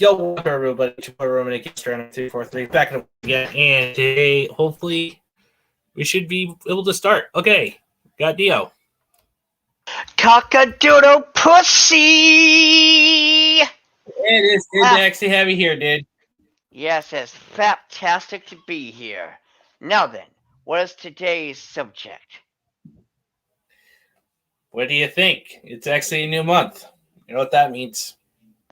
Yo, welcome everybody to our room and against round 243. Back in again, and today, hopefully, we should be able to start. Okay, got Dio. Cockadoodle pussy! It is good to actually have you here, dude. Yes, it's fantastic to be here. Now then, what is today's subject? What do you think? It's actually a new month. You know what that means?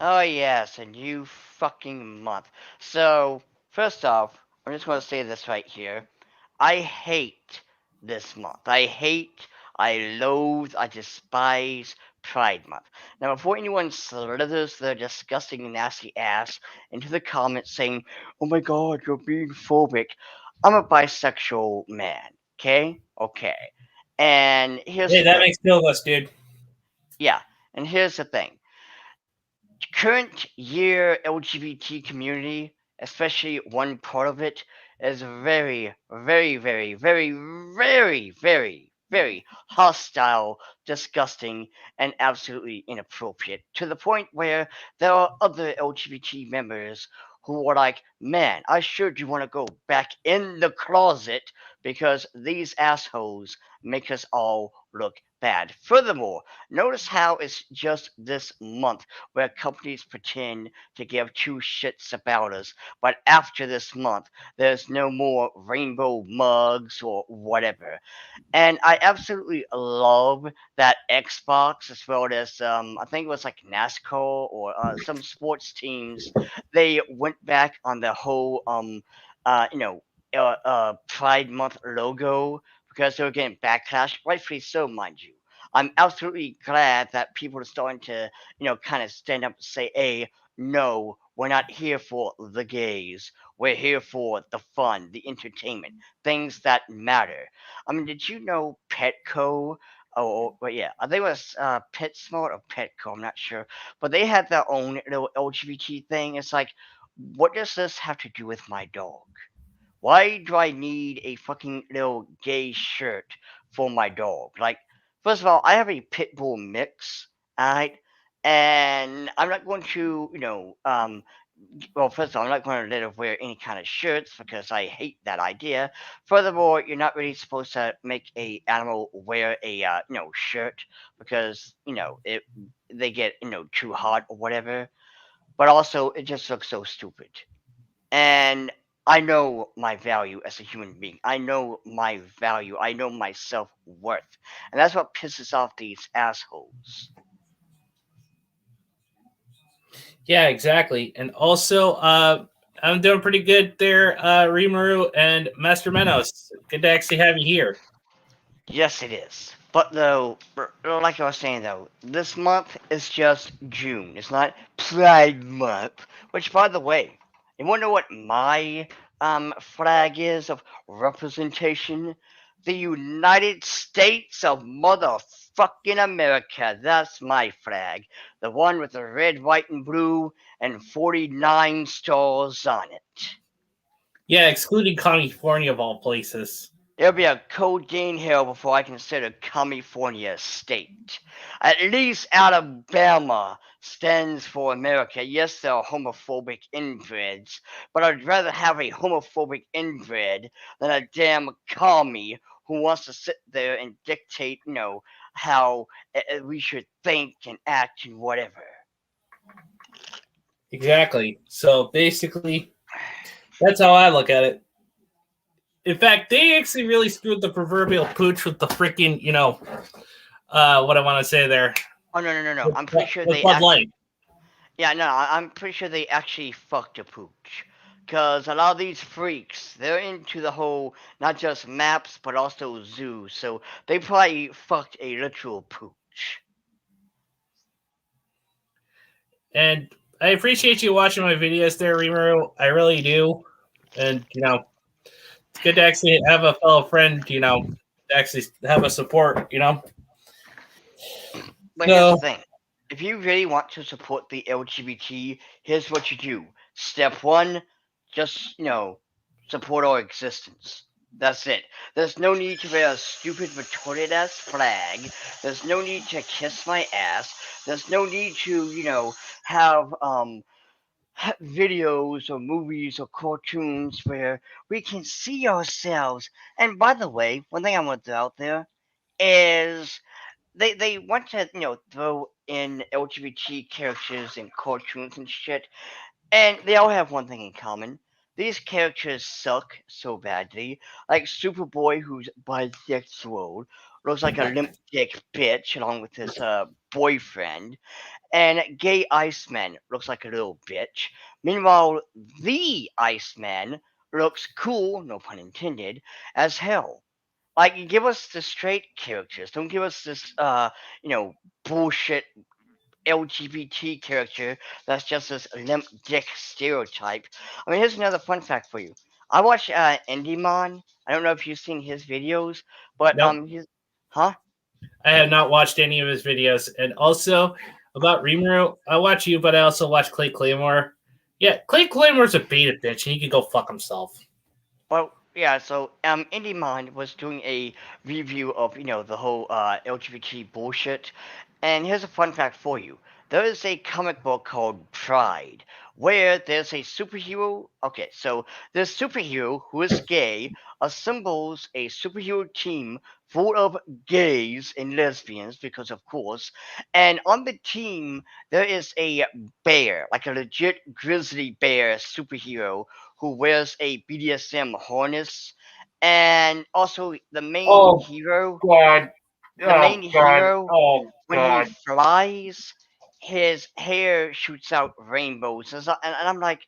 Oh yes, a new fucking month. So, first off, I'm just going to say this right here. I hate this month. I loathe, I despise Pride Month. Now, before anyone slithers their disgusting, nasty ass into the comments saying, "Oh my god, you're being phobic," I'm a bisexual man, okay? Okay. And here's Hey, the that thing. makes two of us, dude. Yeah, and here's the thing. Current year LGBT community, especially one part of it, is very, very, very, very, very, very, very hostile, disgusting, and absolutely inappropriate. To the point where there are other LGBT members who are like, man, I sure do want to go back in the closet because these assholes make us all look bad. Furthermore, notice how it's just this month where companies pretend to give two shits about us, but after this month, there's no more rainbow mugs or whatever. And I absolutely love that Xbox, as well as I think it was like NASCAR or some sports teams, they went back on the whole uh, you know Pride Month logo because they were getting backlash, rightfully so, mind you. I'm absolutely glad that people are starting to, kind of stand up and say, hey, no, we're not here for the gays. We're here for the fun, the entertainment, things that matter. I mean, did you know Petco? Oh, but yeah, I think it was PetSmart or Petco. I'm not sure, but they had their own little LGBT thing. It's like, what does this have to do with my dog? Why do I need a fucking little gay shirt for my dog? Like, first of all, I have a pit bull mix, alright, and I'm not going to, well, first of all, I'm not going to let her wear any kind of shirts because I hate that idea. Furthermore, you're not really supposed to make a animal wear a shirt because it they get too hot or whatever. But also, it just looks so stupid. And I know my value as a human being. I know my value. I know my self worth, and that's what pisses off these assholes. Yeah, exactly. And also, I'm doing pretty good there, Rimuru and Master Menos. Good to actually have you here. Yes, it is. But though, like I was saying though, this month is just June. It's not Pride Month. Which, by the way, you want to know what my flag is of representation? The United States of motherfucking America. That's my flag. The one with the red, white, and blue, and 49 stars on it. Yeah, excluding California of all places. It'll be a codeine hell before I consider California a state. At least Alabama stands for America. Yes, there are homophobic inbreds, but I'd rather have a homophobic inbred than a damn commie who wants to sit there and dictate, how we should think and act and whatever. Exactly. So basically, that's how I look at it. In fact, they actually really screwed the proverbial pooch with the freaking, what I want to say there. Oh no! With, I'm pretty sure with they Bud actually. Light. Yeah, no, I'm pretty sure they actually fucked a pooch. Because a lot of these freaks, they're into the whole, not just maps, but also zoos. So they probably fucked a literal pooch. And I appreciate you watching my videos there, Rimuru. I really do. And, it's good to actually have a fellow friend, actually have a support. But here's the So, thing. If you really want to support the LGBT, here's what you do. Step one, just, support our existence. That's it. There's no need to wear a stupid retarded ass flag. There's no need to kiss my ass. There's no need to, have videos or movies or cartoons where we can see ourselves. And by the way, one thing I want to throw out there is they want to throw in LGBT characters and cartoons and shit, and they all have one thing in common. These characters suck so badly. Like Superboy, who's bisexual, looks like a limp dick bitch along with his boyfriend. And Gay Iceman looks like a little bitch. Meanwhile, the Iceman looks cool, no pun intended, as hell. Like, you give us the straight characters. Don't give us this, bullshit LGBT character that's just this limp dick stereotype. I mean, here's another fun fact for you. I watch Indymon. I don't know if you've seen his videos, but Nope. he's huh? I have not watched any of his videos. And also about Rimuru, I watch you, but I also watch Clay Claymore. Yeah, Clay Claymore's a beta bitch, and he can go fuck himself. Well, yeah. So Indymon was doing a review of the whole LGBT bullshit, and here's a fun fact for you. There is a comic book called Pride, where there's a superhero. Okay, so this superhero who is gay assembles a superhero team full of gays and lesbians, because of course, and on the team there is a bear, like a legit grizzly bear superhero who wears a BDSM harness, and also Oh God! the main Oh God! hero, Oh when he God! flies, his hair shoots out rainbows. And I'm like,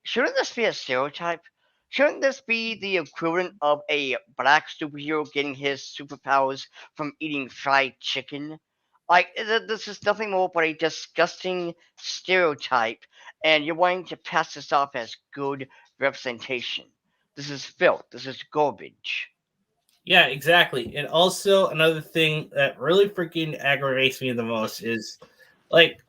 shouldn't this be a stereotype? Shouldn't this be the equivalent of a black superhero getting his superpowers from eating fried chicken? Like, this is nothing more but a disgusting stereotype, and you're wanting to pass this off as good representation. This is filth. This is garbage. Yeah, exactly. And also another thing that really freaking aggravates me the most is like,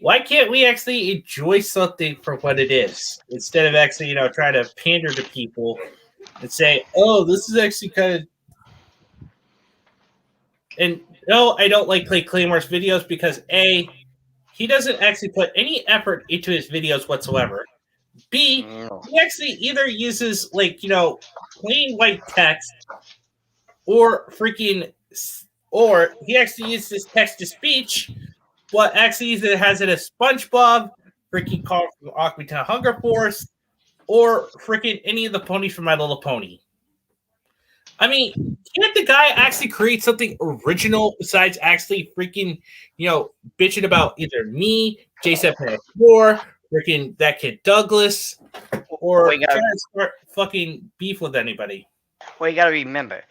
why can't we actually enjoy something for what it is instead of actually, trying to pander to people and say, "Oh, this is actually kind of." And no, I don't like Clay Claymore's videos because A, he doesn't actually put any effort into his videos whatsoever. B, No. he actually either uses like plain white text or freaking, or he actually uses text to speech, but actually either has it as SpongeBob, freaking Carl from Aquatown Hunger Force, or freaking any of the ponies from My Little Pony. I mean, can't the guy actually create something original besides actually freaking, bitching about either me, Jason Four, freaking that kid Douglas, Well, or you gotta, trying to start fucking beef with anybody? well, you gotta remember,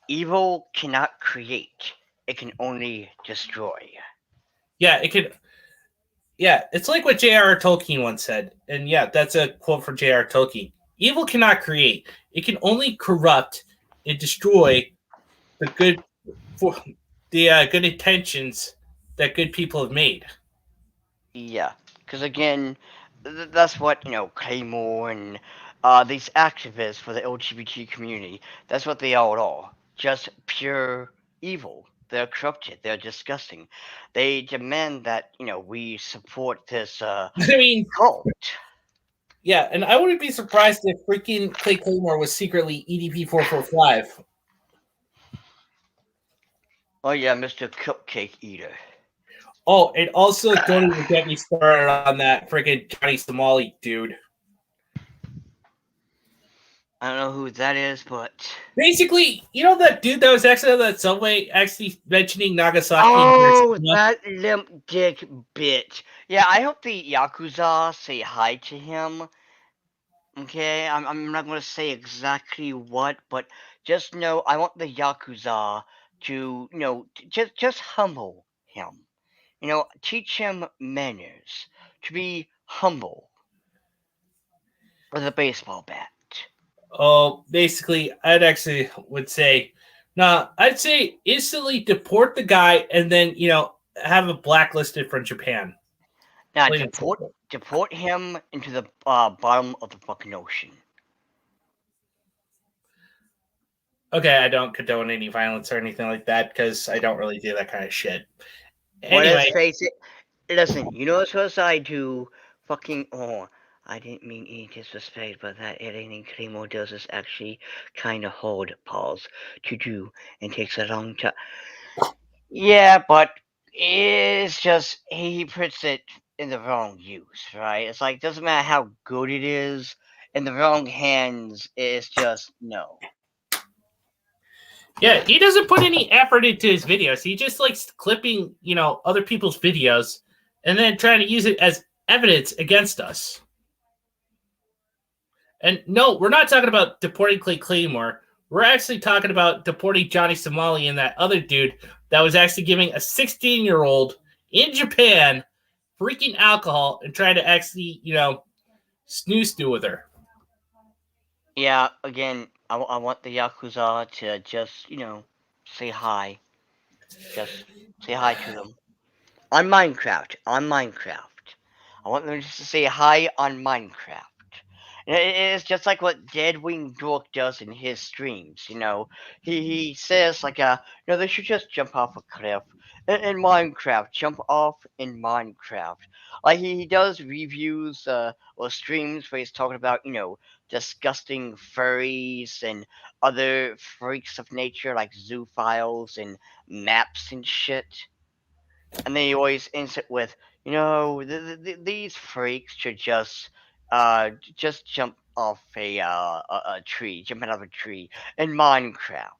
evil cannot create; it can only destroy. Yeah, it could. Yeah, it's like what J.R.R. Tolkien once said, and yeah, that's a quote from J.R.R. Tolkien. Evil cannot create; it can only corrupt and destroy the good for the good intentions that good people have made. Yeah, because again, that's what Claymore and these activists for the LGBT community. That's what they all are. Just pure evil. They're corrupted. They're disgusting. They demand that we support this I mean, cult. yeah, and I wouldn't be surprised if freaking Clay Claymore was secretly EDP 445. Oh yeah, Mr. Cupcake Eater. Oh, and also don't even get me started on that freaking Johnny Somali dude. I don't know who that is, but Basically, you know that dude that was actually on that subway actually mentioning Nagasaki and oh, Hiroshima? that limp dick bitch. Yeah, I hope the Yakuza say hi to him. Okay, I'm not gonna say exactly what, but just know I want the Yakuza to, just humble him. Teach him manners, to be humble with a baseball bat. Oh, basically, I'd actually would say, nah, I'd say instantly deport the guy and then, have him blacklisted from Japan. Now Plain and simple. deport him into the bottom of the fucking ocean. Okay, I don't condone any violence or anything like that because I don't really do that kind of shit. Well, let's Anyway, face it. Listen, you know what I do? Fucking oh, I didn't mean any disrespect, but that editing Claymore does is actually kind of hard, pause, to do, and takes a long time. Yeah, but it's just he puts it in the wrong use, right? It's like doesn't matter how good it is, in the wrong hands, it's just no. Yeah, he doesn't put any effort into his videos. He just likes clipping, other people's videos and then trying to use it as evidence against us. And no, we're not talking about deporting Clay Claymore. We're actually talking about deporting Johnny Somali and that other dude that was actually giving a 16-year-old in Japan freaking alcohol and trying to actually, snooze do with her. Yeah, again, I want the Yakuza to just, say hi. Just say hi to them. On Minecraft. On Minecraft. I want them just to say hi on Minecraft. It's just like what Deadwing Dork does in his streams, He says, like, they should just jump off a cliff. In Minecraft, jump off in Minecraft. Like, he does reviews, or streams where he's talking about, disgusting furries and other freaks of nature like zoophiles and maps and shit. And then he always ends it with, these freaks should just jump off a tree, jump out of a tree in Minecraft.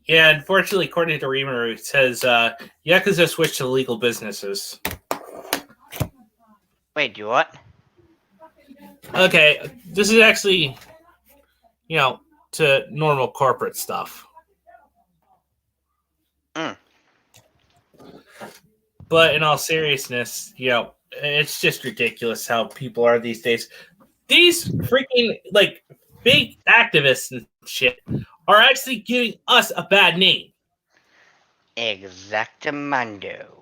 Yeah, unfortunately, according to Rimuru, it says Yakuza switched to legal businesses. Wait, do what? Okay, this is actually, to normal corporate stuff. Mm. But in all seriousness, it's just ridiculous how people are these days. These freaking, big activists and shit are actually giving us a bad name. Exactamundo.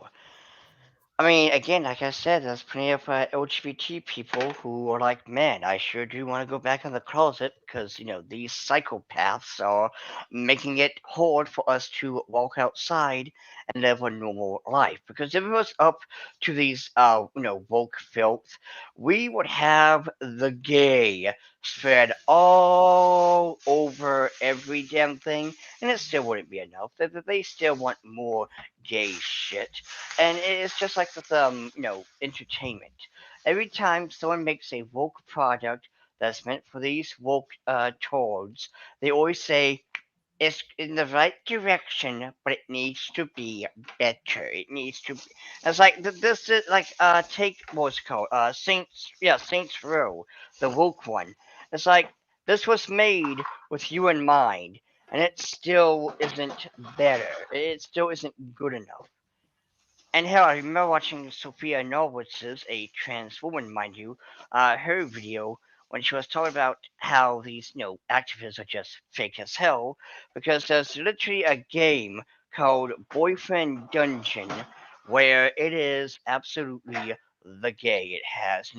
I mean, again, like I said, there's plenty of LGBT people who are like, man, I sure do want to go back in the closet because, these psychopaths are making it hard for us to walk outside and live a normal life. Because if it was up to these, woke filth, we would have the gay spread all over every damn thing, and it still wouldn't be enough. They still want more gay shit. And it's just like with entertainment. Every time someone makes a woke product that's meant for these woke toads, they always say it's in the right direction, but it needs to be better. It needs to be. It's like this is like take what's it called Saints Row, the woke one. It's like this was made with you in mind, and it still isn't better. It still isn't good enough. And hell, I remember watching Sophia Norwitz's, a trans woman, mind you, her video when she was talking about how these, activists are just fake as hell, because there's literally a game called Boyfriend Dungeon where it is absolutely the gay. It has,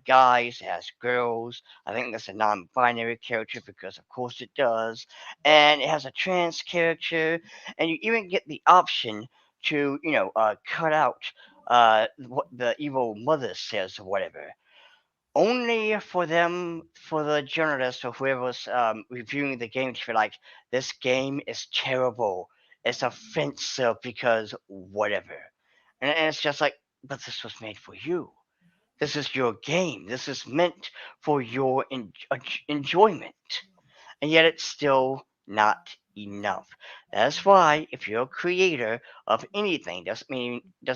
guys, it has girls. I think there's a non-binary character because, of course, it does, and it has a trans character, and you even get the option to cut out what the evil mother says or whatever. Only for them, for the journalist or whoever was reviewing the game to be like, this game is terrible. It's offensive because whatever. And it's just like, but this was made for you. This is your game. This is meant for your enjoyment, and yet it's still not enough. That's why if you're a creator of anything, doesn't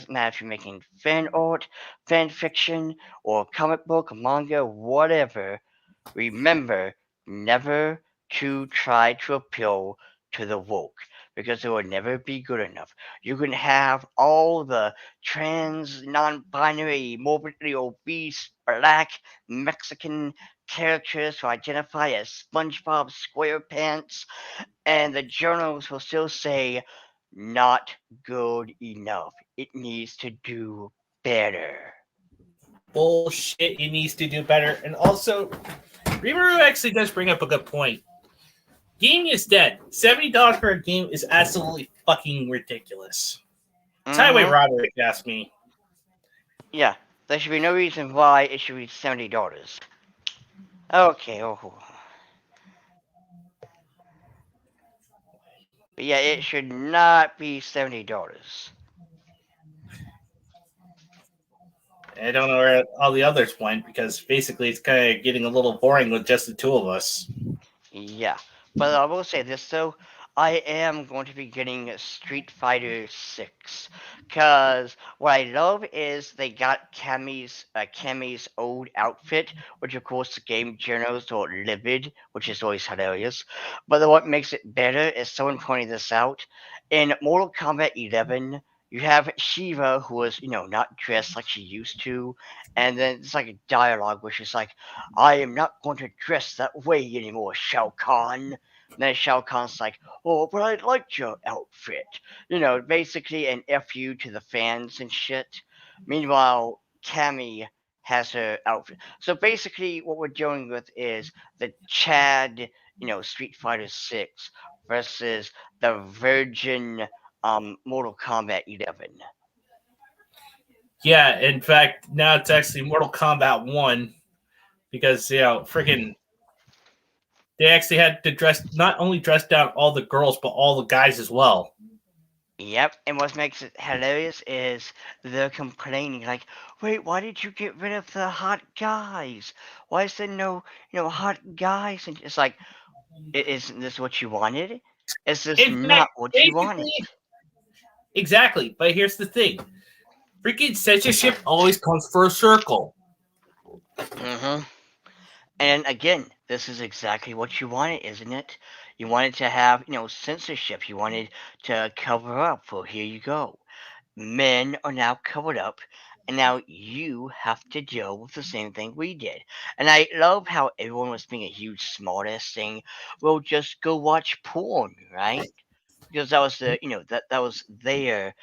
matter if you're making fan art, fan fiction, or comic book, manga, whatever, remember never to try to appeal to the woke because it will never be good enough. You can have all the trans, non binary, morbidly obese, black, Mexican characters who identify as SpongeBob SquarePants, and the journals will still say, not good enough. It needs to do better. Bullshit, it needs to do better. And also, Rimuru actually does bring up a good point. Game is dead. $70 for a game is absolutely fucking ridiculous. It's highway Mm-hmm. robbery, if you ask me. Yeah. There should be no reason why it should be $70. Okay. Oh. But yeah, it should not be $70. I don't know where all the others went because basically it's kind of getting a little boring with just the two of us. Yeah, but I will say this though, I am going to be getting Street Fighter 6 because what I love is they got Cammy's old outfit, which of course the game journals or livid, which is always hilarious. But what makes it better is someone pointed this out in Mortal Kombat 11. You have Shiva, who is, not dressed like she used to, and then it's like a dialogue which is like, I am not going to dress that way anymore, Shao Kahn. And then Shao Kahn's like, oh, but I liked your outfit. Basically an FU to the fans and shit. Meanwhile, Cammy has her outfit. So basically, what we're dealing with is the Chad, Street Fighter 6 versus the Virgin Mortal Kombat 11. Yeah, in fact, now it's actually Mortal Kombat 1 because, freaking, they actually had to not only dress down all the girls, but all the guys as well. Yep, and what makes it hilarious is they're complaining like, "Wait, why did you get rid of the hot guys? Why is there no, hot guys?" And it's like, isn't this what you wanted? Is this In fact, not what you wanted? basically, exactly. But here's the thing freaking censorship always comes for a circle. Hmm. And again, this is exactly what you wanted, isn't it? You wanted to have, censorship. You wanted to cover up. Well, here you go. Men are now covered up, and now you have to deal with the same thing we did. And I love how everyone was being a huge smartass saying, "Well, just go watch porn," right? Because that was that was their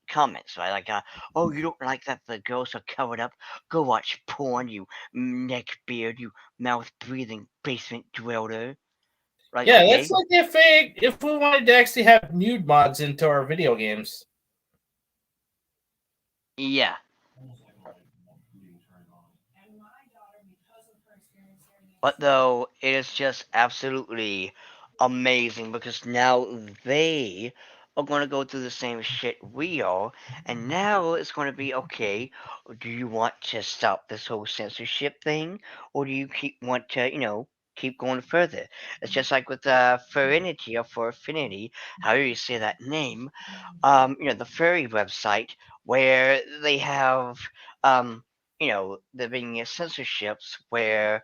comments, right? Like, "Oh, you don't like that the girls are covered up? Go watch porn, you neckbeard, you mouth breathing basement dweller." Like, Yeah, that's okay, like if we wanted to actually have nude mods into our video games. yeah. But though it is just absolutely amazing because now they are going to go through the same shit we are, and now it's going to be okay. Do you want to stop this whole censorship thing, or do you want to, keep going further? It's just like with Furfinity or Furfinity, however you say that name. The furry website where they have, there being censorships where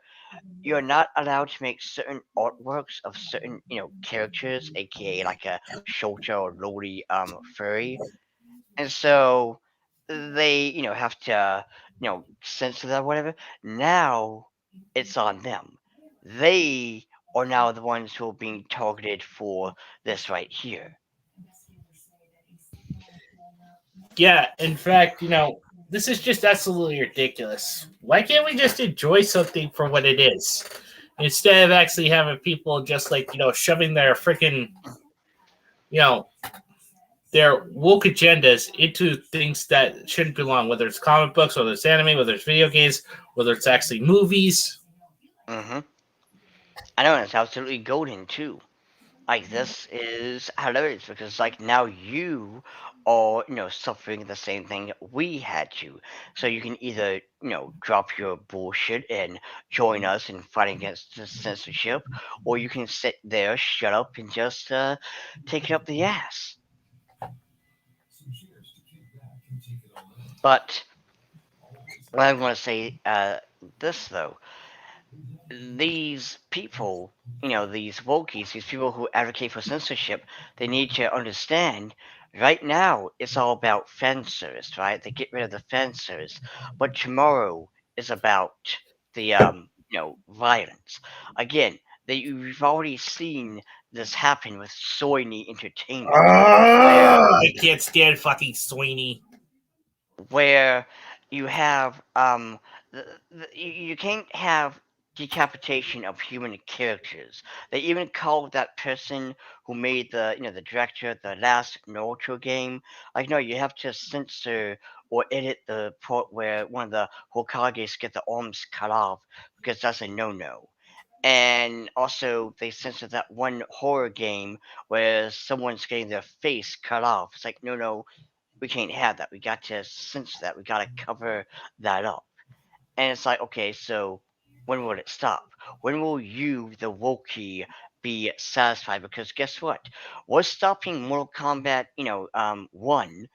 you're not allowed to make certain artworks of certain, characters, aka like a Shota or Loli furry. And so they, have to, censor that or whatever. Now it's on them. They are now the ones who are being targeted for this right here. Yeah, in fact, this is just absolutely ridiculous. Why can't we just enjoy something for what it is? Instead of actually having people just like, shoving their freaking, you know, their woke agendas into things that shouldn't belong, whether it's comic books, whether it's anime, whether it's video games, whether it's actually movies. Hmm. I know, it's absolutely golden too. Like, this is hilarious because like now you are, suffering the same thing we had to. So you can either, drop your bullshit and join us in fighting against the censorship, or you can sit there, shut up, and just take it up the ass. But what I'm going to say, this though, these people, these wokies, these people who advocate for censorship, they need to understand right now it's all about fan service, right? They get rid of the fan service. But tomorrow is about the violence. Again, you've already seen this happen with Soy Entertainment, where I can't stand fucking Sweeney. where you have you can't have decapitation of human characters. They even called that person who made the director the last Naruto game. Like, no, you have to censor or edit the part where one of the Hokages get the arms cut off because that's a no-no. And also, they censored that one horror game where someone's getting their face cut off. It's like, no, no, we can't have that. We got to censor that. We got to cover that up. And it's like, okay, so when will it stop? When will you, the Wookiee, be satisfied? Because guess what? We're stopping Mortal Kombat, 1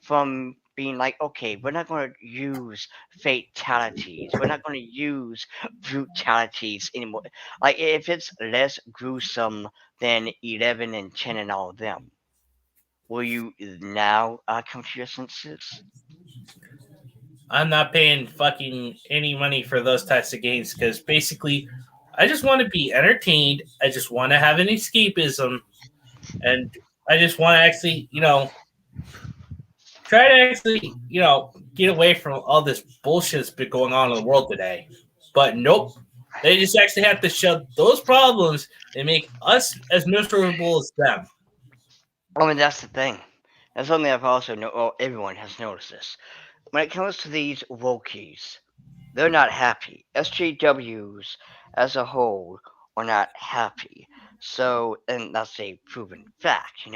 from being like, okay, we're not going to use fatalities. We're not going to use brutalities anymore. Like, if it's less gruesome than 11 and 10 and all of them, will you now come to your senses? I'm not paying fucking any money for those types of games because basically, I just want to be entertained. I just want to have an escapism, and I just want to actually, try to actually, get away from all this bullshit that's been going on in the world today. But nope, they just actually have to shove those problems and make us as miserable as them. I mean, that's the thing. That's something I've also well, everyone has noticed this. When it comes to these Wokies, they're not happy. SJWs as a whole are not happy. So, and that's a proven fact.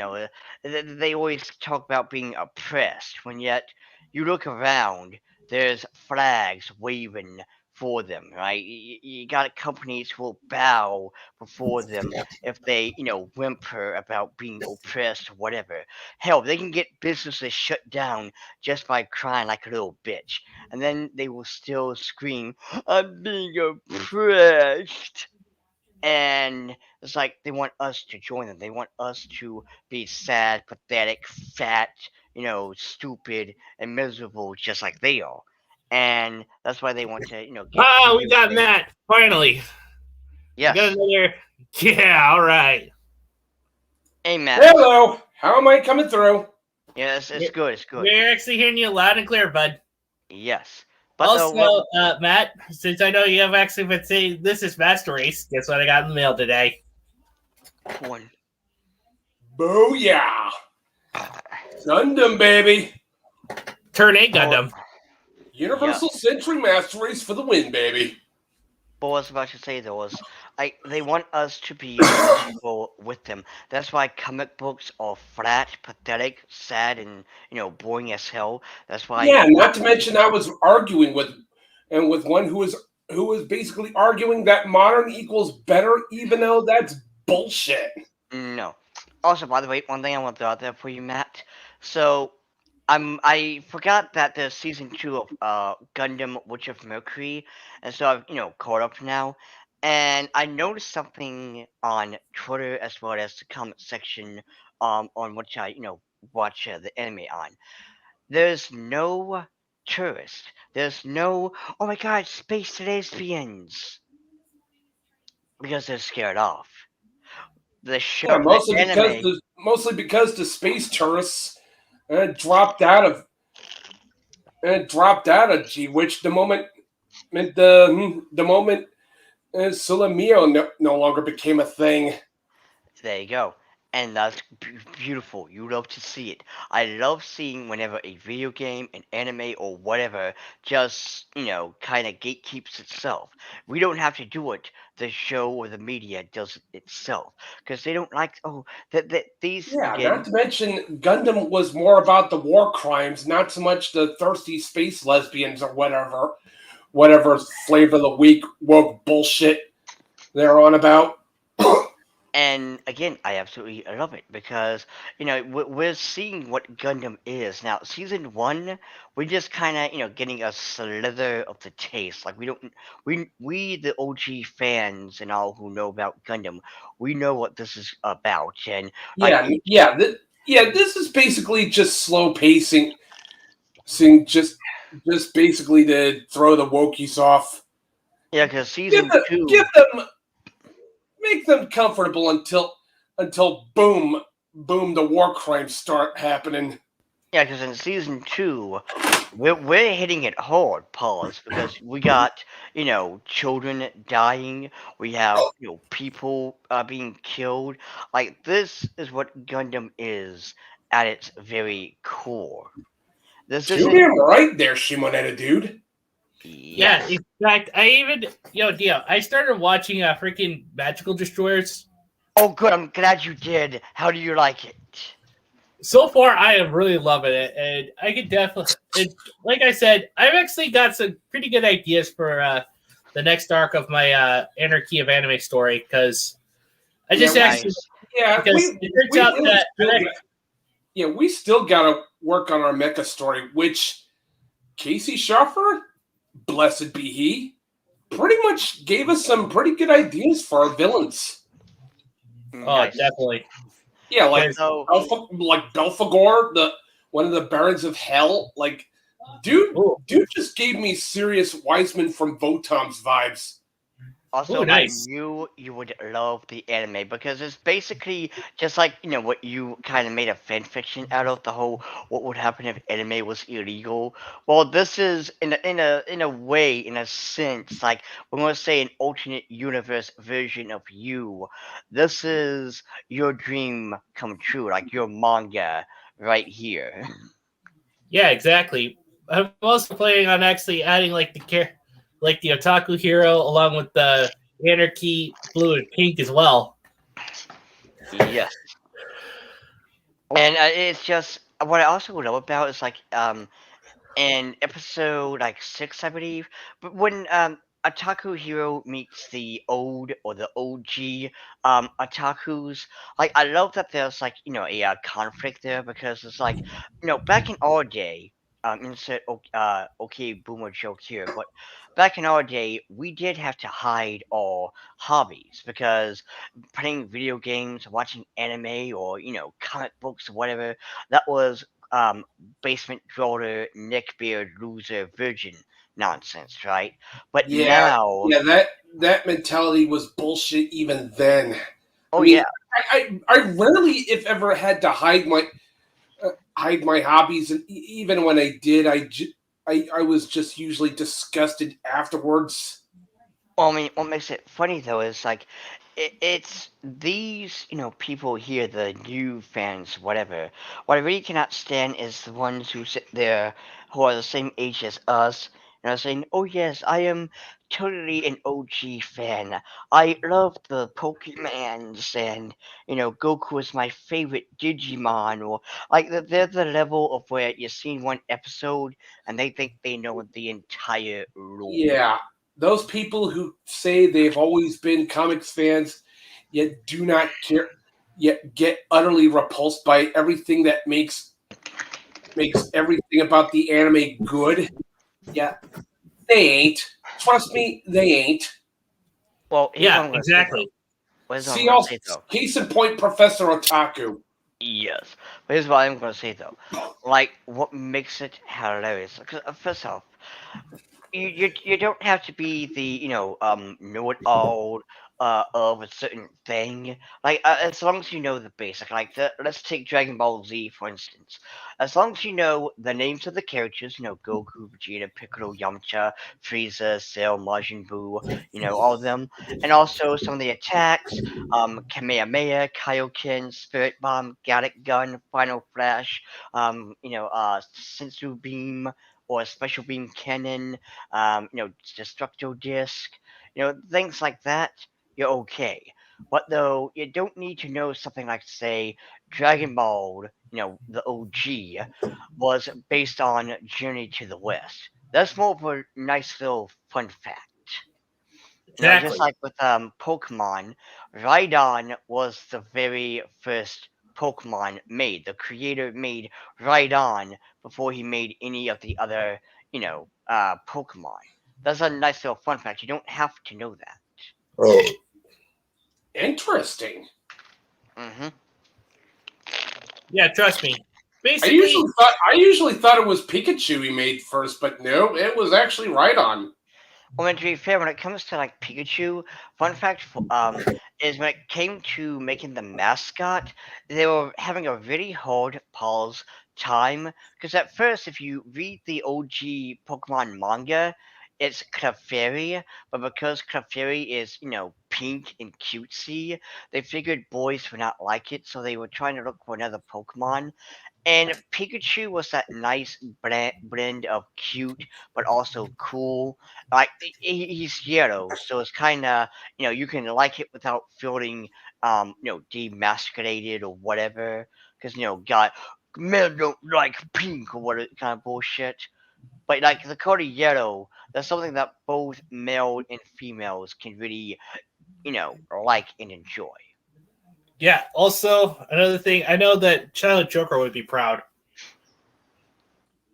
They always talk about being oppressed, when yet you look around, there's flags waving for them, right? You got companies who will bow before them if they, whimper about being oppressed or whatever. Hell, they can get businesses shut down just by crying like a little bitch, and then they will still scream, "I'm being oppressed." And it's like they want us to join them. They want us to be sad, pathetic, fat, stupid, and miserable, just like they are. And that's why they want to, get Ah, we video got games. Matt finally. We got Yes. another. Yeah, all right. Hey, Matt. Hello. How am I coming through? Yes, it's good. It's good. We're actually hearing you loud and clear, bud. Yes. But Also, Matt, since I know you have actually been saying this is Master Race, guess what I got in the mail today? one. Booyah! Gundam, baby. Turn 8 Gundam. Universal Century Master Race for the win, baby. But what I was about to say though was, they want us to be miserable with them. That's why comic books are flat, pathetic, sad, and boring as hell. That's why. Yeah, not to mention I was arguing with one who was basically arguing that modern equals better, even though that's bullshit. No. Also, by the way, one thing I want to throw out there for you, Matt. So, I forgot that there's season 2 of Gundam Witch of Mercury, and so I've caught up now. And I noticed something on Twitter as well as the comment section on which I watch the anime on. There's no tourist. There's no, oh my god, space lesbians, because they're scared off. The show, Yeah, the anime. mostly because the space tourists dropped out of G Witch the moment Sulamio no longer became a thing. There you go. And that's beautiful. You love to see it. I love seeing whenever a video game, an anime, or whatever just, kind of gatekeeps itself. We don't have to do it. The show or the media does it itself. Because they don't like, that these, Yeah, again, not to mention Gundam was more about the war crimes, not so much the thirsty space lesbians or whatever flavor of the week woke bullshit they're on about. and again, I absolutely love it because we're seeing what Gundam is now. Season 1, we're just kind of getting a slither of the taste. Like, we the OG fans and all who know about Gundam, we know what this is about. And This is basically just slow pacing, just basically to throw the Wokies off. yeah, because season 2, Give them, make them comfortable until boom, the war crimes start happening. Yeah, because in season 2, we're hitting it hard, pause, because we got children dying, we have people being killed. Like this is what Gundam is at its very core. This Too isn't. damn right there, Shimonetta dude. Yeah, Yes. in fact, I even Dio, I started watching freaking Magical Destroyers. Oh, good. I'm glad you did. How do you like it? So far, I am really loving it, and I could definitely. Like I said, I've actually got some pretty good ideas for the next arc of my Anarchy of Anime story because I Yeah, just actually Nice. yeah, because it turns we out really that still got, yeah, we still gotta work on our mecha story, which Casey Schaffer, blessed be he, pretty much gave us some pretty good ideas for our villains. oh Nice. definitely Yeah, like because So, Belphegor, the one of the Barons of Hell. Like, dude, ooh, dude just gave me serious Wiseman from Votom's vibes. also, ooh I nice. knew you would love the anime because it's basically just like what you kind of made a fan fiction out of the whole what would happen if anime was illegal. Well, this is in a way, in a sense, like we're gonna say an alternate universe version of you. This is your dream come true, like your manga right here. Yeah, exactly. I'm also planning on actually adding like the otaku hero along with the anarchy blue and pink as well. Yes. And it's just what I also love about is like in episode like 6, I believe. But when Otaku Hero meets the old or the OG otakus, like I love that there's like a conflict there because it's like back in our day. Insert okay boomer joke here, but back in our day, we did have to hide our hobbies because playing video games, watching anime, or comic books, or whatever, that was basement dweller, neckbeard, loser, virgin nonsense, right? But Yeah, now, yeah, that mentality was bullshit even then. I oh mean, yeah, I rarely, if ever, had to hide my hobbies, and even when I did, I was just usually disgusted afterwards. well, I mean, what makes it funny though is like it's these people here, the new fans, whatever. What I really cannot stand is the ones who sit there who are the same age as us and are saying, "Oh yes, I am totally an OG fan. I love the Pokemans and Goku is my favorite Digimon." Or like they're the level of where you've seen one episode and they think they know the entire lore. Yeah, those people who say they've always been comics fans, yet do not care, yet get utterly repulsed by everything that makes everything about the anime good. Yeah, they ain't. Trust me, they ain't. Well, here's what Yeah, I'm gonna say though. exactly. Here's what I'm See, gonna also, say though. case in point, Professor Otaku. Yes, but here's what I'm gonna say though. Like, what makes it hilarious? Because first off, you don't have to be the know it all of a certain thing. Like as long as you know the basic. Like let's take Dragon Ball Z for instance. As long as you know the names of the characters, Goku, Vegeta, Piccolo, Yamcha, Frieza, Cell, Majin Buu, all of them, and also some of the attacks, Kamehameha, Kaioken, Spirit Bomb, Galactic Gun, Final Flash, Sensu Beam or Special Beam Cannon, Destructo Disc, things like that, you're okay. But though you don't need to know something like, say, Dragon Ball, the OG, was based on Journey to the West. That's more of a nice little fun fact. Just Exactly. like with Pokemon, Rhydon was the very first Pokemon made. The creator made Rhydon before he made any of the other, Pokemon. That's a nice little fun fact. You don't have to know that. Interesting. Hmm. Yeah, trust me. I Basically, usually thought it was Pikachu he made first, but no, it was actually right on. Well, and to be fair, when it comes to like Pikachu, fun fact is when it came to making the mascot, they were having a really hard pause time because at first, if you read the OG Pokemon manga, it's Clefairy, but because Clefairy is pink and cutesy, they figured boys would not like it, so they were trying to look for another Pokemon. And Pikachu was that nice blend of cute but also cool. Like he's yellow, so it's kind of you can like it without feeling demasculated or whatever. Because God, men don't like pink or what kind of bullshit. But like the color yellow, that's something that both male and females can really like and enjoy. Yeah. Also, another thing, I know that Child Joker would be proud.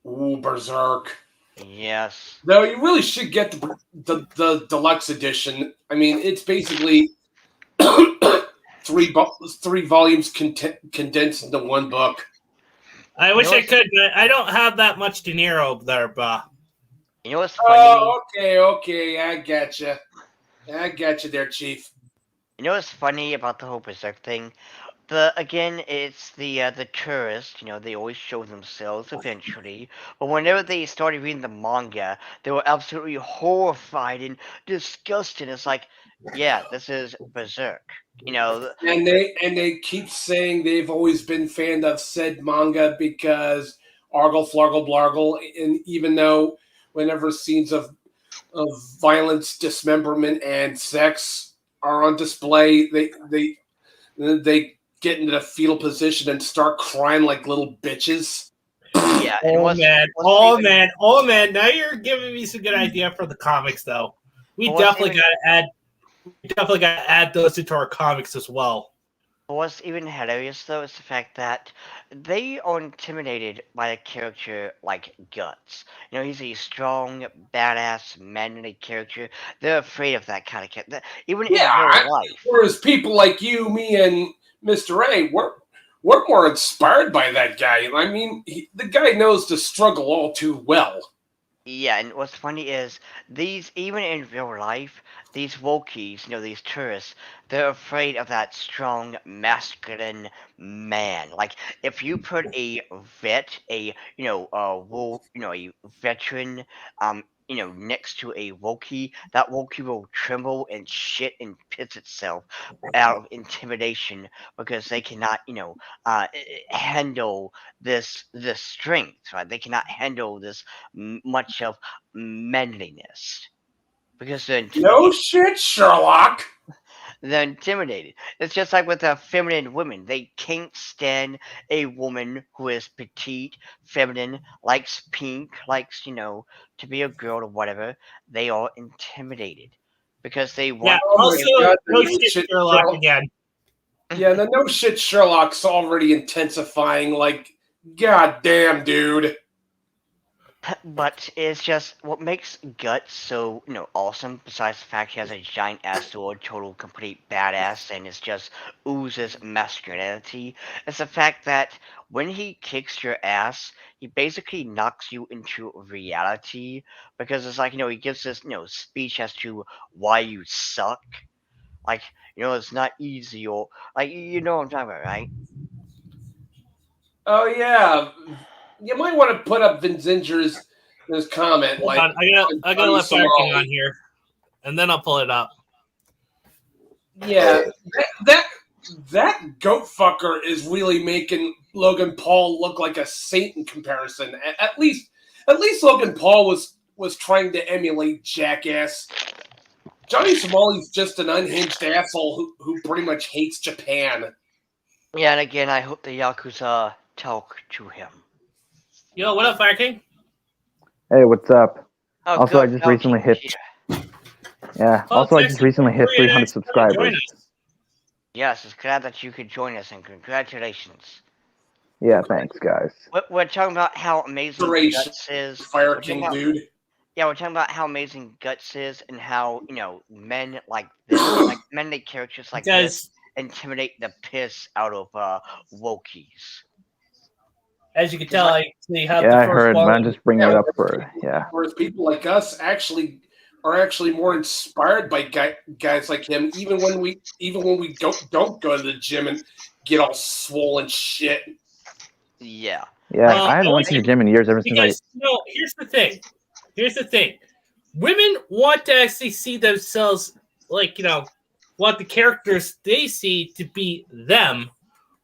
Ooh, Berserk. Yes. No, you really should get the deluxe edition. I mean, it's basically three volumes condensed into one book. I wish I could, but I don't have that much De Niro there, bah. You know what's funny? Oh, okay, I getcha. I getcha there, Chief. You know what's funny about the whole Berserk thing? Again, it's the tourists. They always show themselves eventually. But whenever they started reading the manga, they were absolutely horrified and disgusted. It's like, yeah, this is Berserk. And they keep saying they've always been fan of said manga because argle flargle blargle, and even though whenever scenes of violence, dismemberment, and sex are on display, they get into the fetal position and start crying like little bitches. Yeah. Oh man! Now you're giving me some good idea for the comics, though. We definitely got to add those into our comics as well. What's even hilarious though is the fact that they are intimidated by a character like Guts. He's a strong, badass, manly character. They're afraid of that kind of character, even in real life. Whereas people like you, me, and Mr. A, we're more inspired by that guy. I mean, the guy knows the struggle all too well. Yeah, and what's funny is even in real life, these Wokies, these tourists, they're afraid of that strong, masculine man. Like, if you put a vet, a veteran, next to a Wookiee, that Wookiee will tremble and shit and piss itself out of intimidation because they cannot, handle this strength, right? They cannot handle this much of manliness because they're intimidated. No shit, Sherlock. They're intimidated. It's just like with feminine women. They can't stand a woman who is petite, feminine, likes pink, likes, to be a girl or whatever. They are intimidated because they want. Yeah, also, no shit, Sherlock again. Yeah, the no shit Sherlock's already intensifying. Like, goddamn, dude. But it's just what makes Guts so, awesome, besides the fact he has a giant ass sword, total complete badass, and it's just oozes masculinity, is the fact that when he kicks your ass, he basically knocks you into reality, because it's like, he gives this, speech as to why you suck. Like, it's not easy, or, like, you know what I'm talking about, right? Oh, yeah. You might want to put up Vinzinger's comment. Hold like, on. I gotta let Barking on here, and then I'll pull it up. Yeah, that goat fucker is really making Logan Paul look like a saint in comparison. At least Logan Paul was trying to emulate Jackass. Johnny Somali's just an unhinged asshole who pretty much hates Japan. Yeah, and again, I hope the Yakuza talk to him. Yo, what up, Barking? Hey, what's up? Oh, also, I just recently hit. Yeah. Also, I just recently hit 300 subscribers. Yes, it's glad that you could join us, and congratulations. Yeah, thanks, guys. We're talking about how amazing Guts is. Fire King, dude. Yeah, we're talking about how amazing Guts is, and how men like this, like manly characters like this, intimidate the piss out of Wokies. As you can tell, I actually have I heard, man. Just bring it up for Whereas people like us actually are actually more inspired by guys like him. Even when we don't go to the gym and get all swollen shit. Yeah. Yeah, I haven't went to the gym in years ever since I. Here's the thing. Women want to actually see themselves, like, want the characters they see to be them,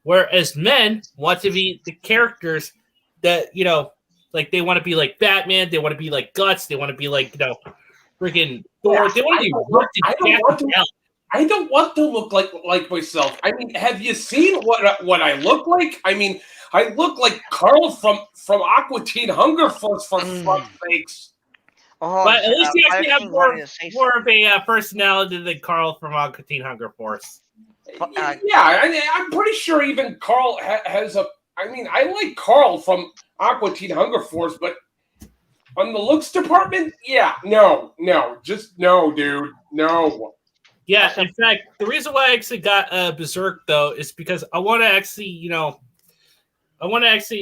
whereas men want to be the characters that, like they want to be like Batman, they want to be like Guts, they want to be like, freaking Thor. They want to be ripped to death. I don't want to look like myself. I mean, have you seen what I look like? I mean, I look like Carl from Aqua Teen Hunger Force, for fuck's sakes. Oh, But at least you actually have more of a personality than Carl from Aqua Teen Hunger Force. I'm pretty sure even Carl has a. I mean, I like Carl from Aqua Teen Hunger Force, but on the looks department, no, just no, dude, no. Yeah, in fact, the reason why I actually got Berserk though is because I want to actually,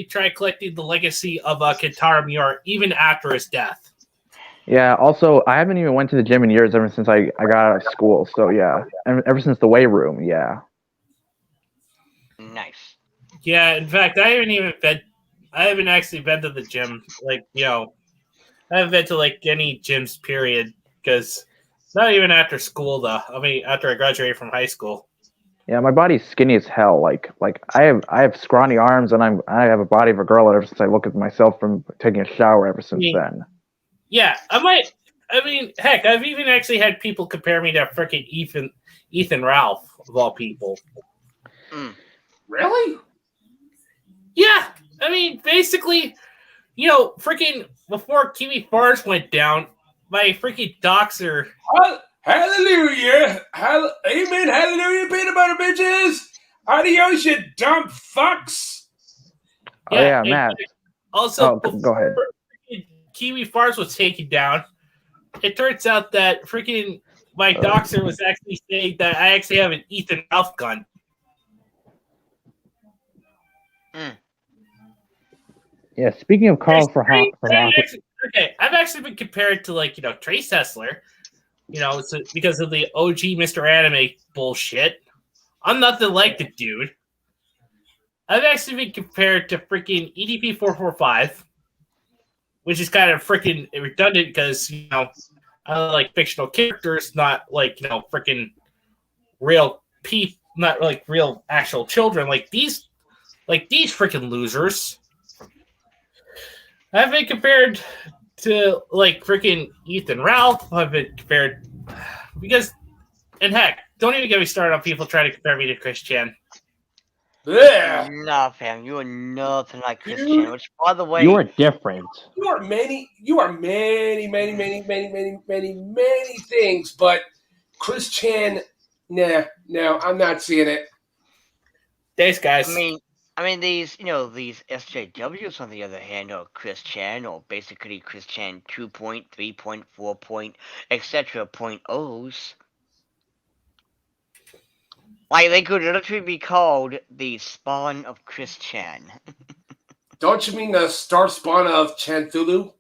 try collecting the legacy of Kentaro Miura even after his death. Yeah. Also, I haven't even went to the gym in years ever since I got out of school. So yeah, and ever since the weight room. Yeah. Nice. Yeah. In fact, I haven't actually been to the gym. Like, I haven't been to like any gyms. Period. Because not even after school, though. I mean, after I graduated from high school. Yeah, my body's skinny as hell. Like I have scrawny arms, and I have a body of a girl ever since I look at myself from taking a shower. Ever since then. Yeah, heck, I've even actually had people compare me to freaking Ethan Ralph, of all people. Really? Yeah, I mean, basically, freaking before Kiwi Forest went down, my freaking doxer. Hallelujah! Amen! Hallelujah! Peanut butter bitches! Adios, you dumb fucks! Yeah, Matt. Also, go ahead. Kiwi Farms was taken down. It turns out that freaking my doxer was actually saying that I actually have an Ethan Ralph gun. Yeah, speaking of Carl I've actually been compared to like Trace Hessler, because of the OG Mr. Anime bullshit. I'm nothing like the dude. I've actually been compared to freaking EDP 445. Which is kind of freaking redundant because, I like fictional characters, not like, freaking real people, not like real actual children. Like these freaking losers. I've been compared to like freaking Ethan Ralph. I've been compared because, and heck, don't even get me started on people trying to compare me to Chris Chan. Yeah. Nah, fam, you are nothing like Chris Chan. Which, by the way, you are different. You are many things, but Chris Chan, no, I'm not seeing it. Thanks, guys. I mean, these SJWs on the other hand are Chris Chan, or basically Chris Chan 2.3.4, etc. .0s. Like, they could literally be called the spawn of Chris Chan. Don't you mean the star spawn of Chanthulu?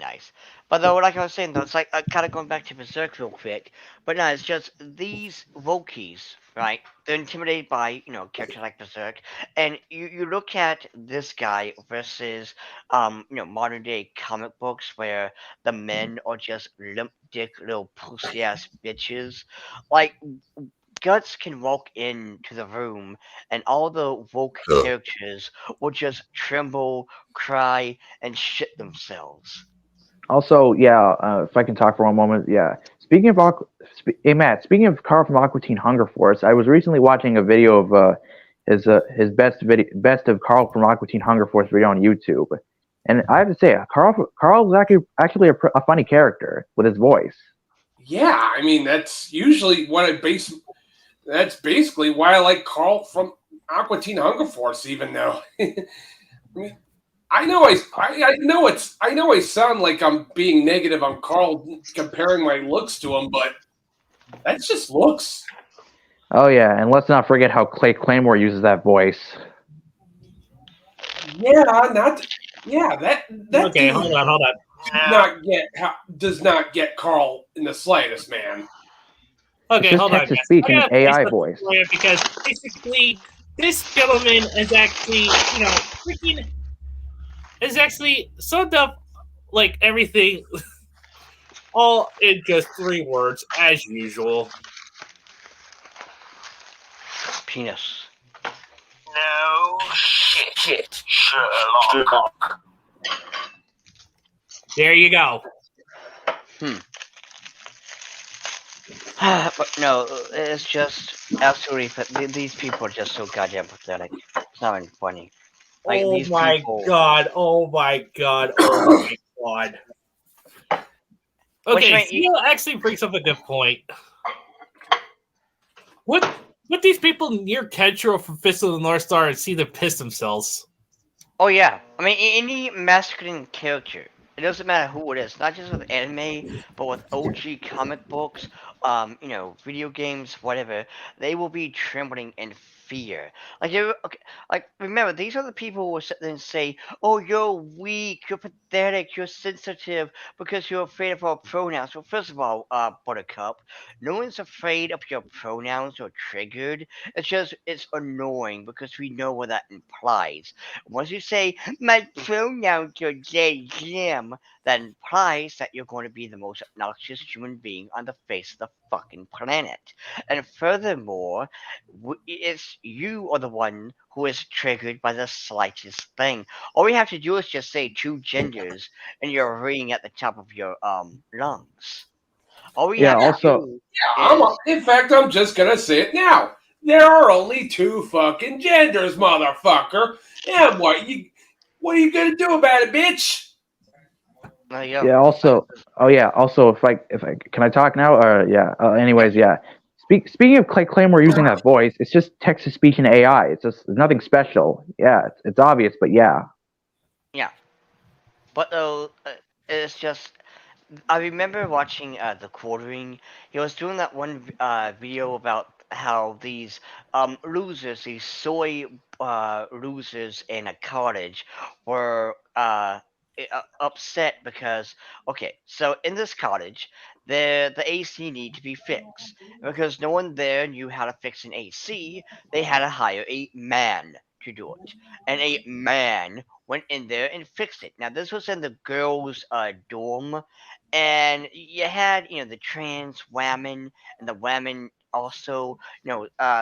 Nice. But though, like I was saying, though, it's like kind of going back to Berserk real quick. But no, it's just these Wokies, right? They're intimidated by characters like Berserk, and you look at this guy versus modern day comic books where the men are just limp dick little pussy ass bitches. Like Guts can walk into the room and all the woke characters will just tremble, cry, and shit themselves. Also, if I can talk for one moment, Speaking of Matt, speaking of Carl from Aqua Teen Hunger Force, I was recently watching a video of his best of Carl from Aqua Teen Hunger Force video on YouTube, and I have to say, Carl is actually a funny character with his voice. Yeah, I mean that's usually what That's basically why I like Carl from Aqua Teen Hunger Force, even though I mean, I know I sound like I'm being negative on Carl comparing my looks to him, but that's just looks. Oh yeah, and let's not forget how Clay Claymore uses that voice. Yeah, that. Okay, hold does not get Carl in the slightest, man. Okay, just hold on, text to guys. speech I in gotta an say AI something voice. for you because basically this gentleman is actually, freaking is actually summed up like everything all in just 3 words as usual. Penis. No shit, Sherlock. There you go. But no, it's just absolutely. These people are just so goddamn pathetic. It's not even funny. Like Oh these my people. god. Oh my god. Oh my god. Which Okay, mean, Zio actually brings up a good point. What these people near Kenshiro from Fist of the North Star and see them piss themselves? Oh yeah, I mean any masculine character. It doesn't matter who it is, not just with anime, but with OG comic books, video games, whatever. They will be trembling in fear. Okay, like remember, these are the people who will sit there and say, "Oh, you're weak, you're pathetic, you're sensitive because you're afraid of our pronouns." Well, first of all, Buttercup, no one's afraid of your pronouns or triggered. It's annoying because we know what that implies. Once you say, my pronouns are they, them, that implies that you're going to be the most obnoxious human being on the face of the fucking planet. And furthermore, it's you are the one who is triggered by the slightest thing. All we have to do is just say 2 genders, and you're ringing at the top of your lungs. All we Yeah, have to also, do Yeah, is in fact, I'm just gonna say it now. There are only 2 fucking genders, motherfucker. And what are you gonna do about it, bitch? there you go. yeah, also, oh yeah, also, if I can I talk now? Yeah. Anyways, yeah. Speaking of claim we're using that voice, it's just text to speech and AI. It's just nothing special. Yeah, it's obvious, but yeah. Yeah, but it's just I remember watching The Quartering. He was doing that one video about how these losers, these soy losers in a cottage, were upset because so in this cottage, the AC need to be fixed. Because no one there knew how to fix an AC, they had to hire a man to do it, and a man went in there and fixed it. Now this was in the girls' dorm, and you had the trans women and the women also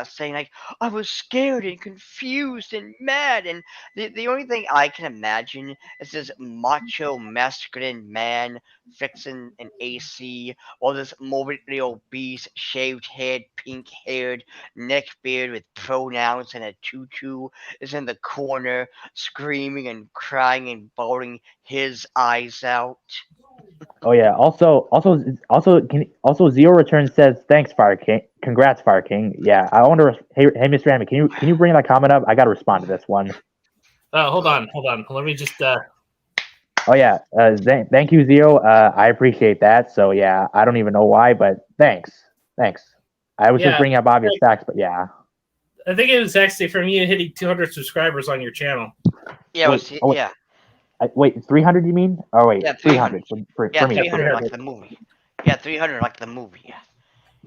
saying like, I was scared and confused and mad, and the only thing I can imagine is this macho masculine man fixing an AC while this morbidly obese shaved head, pink haired neckbeard with pronouns and a tutu is in the corner screaming and crying and bawling his eyes out. Oh yeah. Also, Zero Return says thanks, Fire King. Congrats, Fire King. Yeah. I wonder. Hey, Mr. Hammy, can you bring that comment up? I got to respond to this one. Hold on. Let me just. Oh yeah. Thank you, Zero. I appreciate that. So yeah, I don't even know why, but thanks. I was just Yeah, bringing up obvious facts, but yeah. I think it was actually from you hitting 200 subscribers on your channel. Yeah, yeah. Wait, 300? You mean? Oh wait, Yeah, 300 Yeah, for me. 300 like the movie. Yeah, 300 like the movie. Yeah.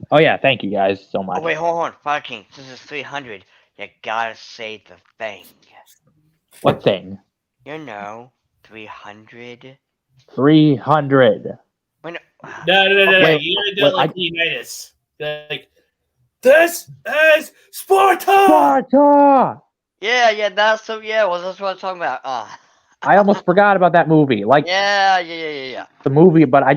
Oh yeah, thank you guys so Oh much. wait, hold on, fucking. This is 300. You gotta say the thing. What thing? 300. 300. When No. Wait, You gotta do wait, it like Leonidas. Like, this is Sparta! Sparta! yeah, that's so yeah. Well, that's what I'm talking about. I almost forgot about that movie. Like Yeah. the movie, but I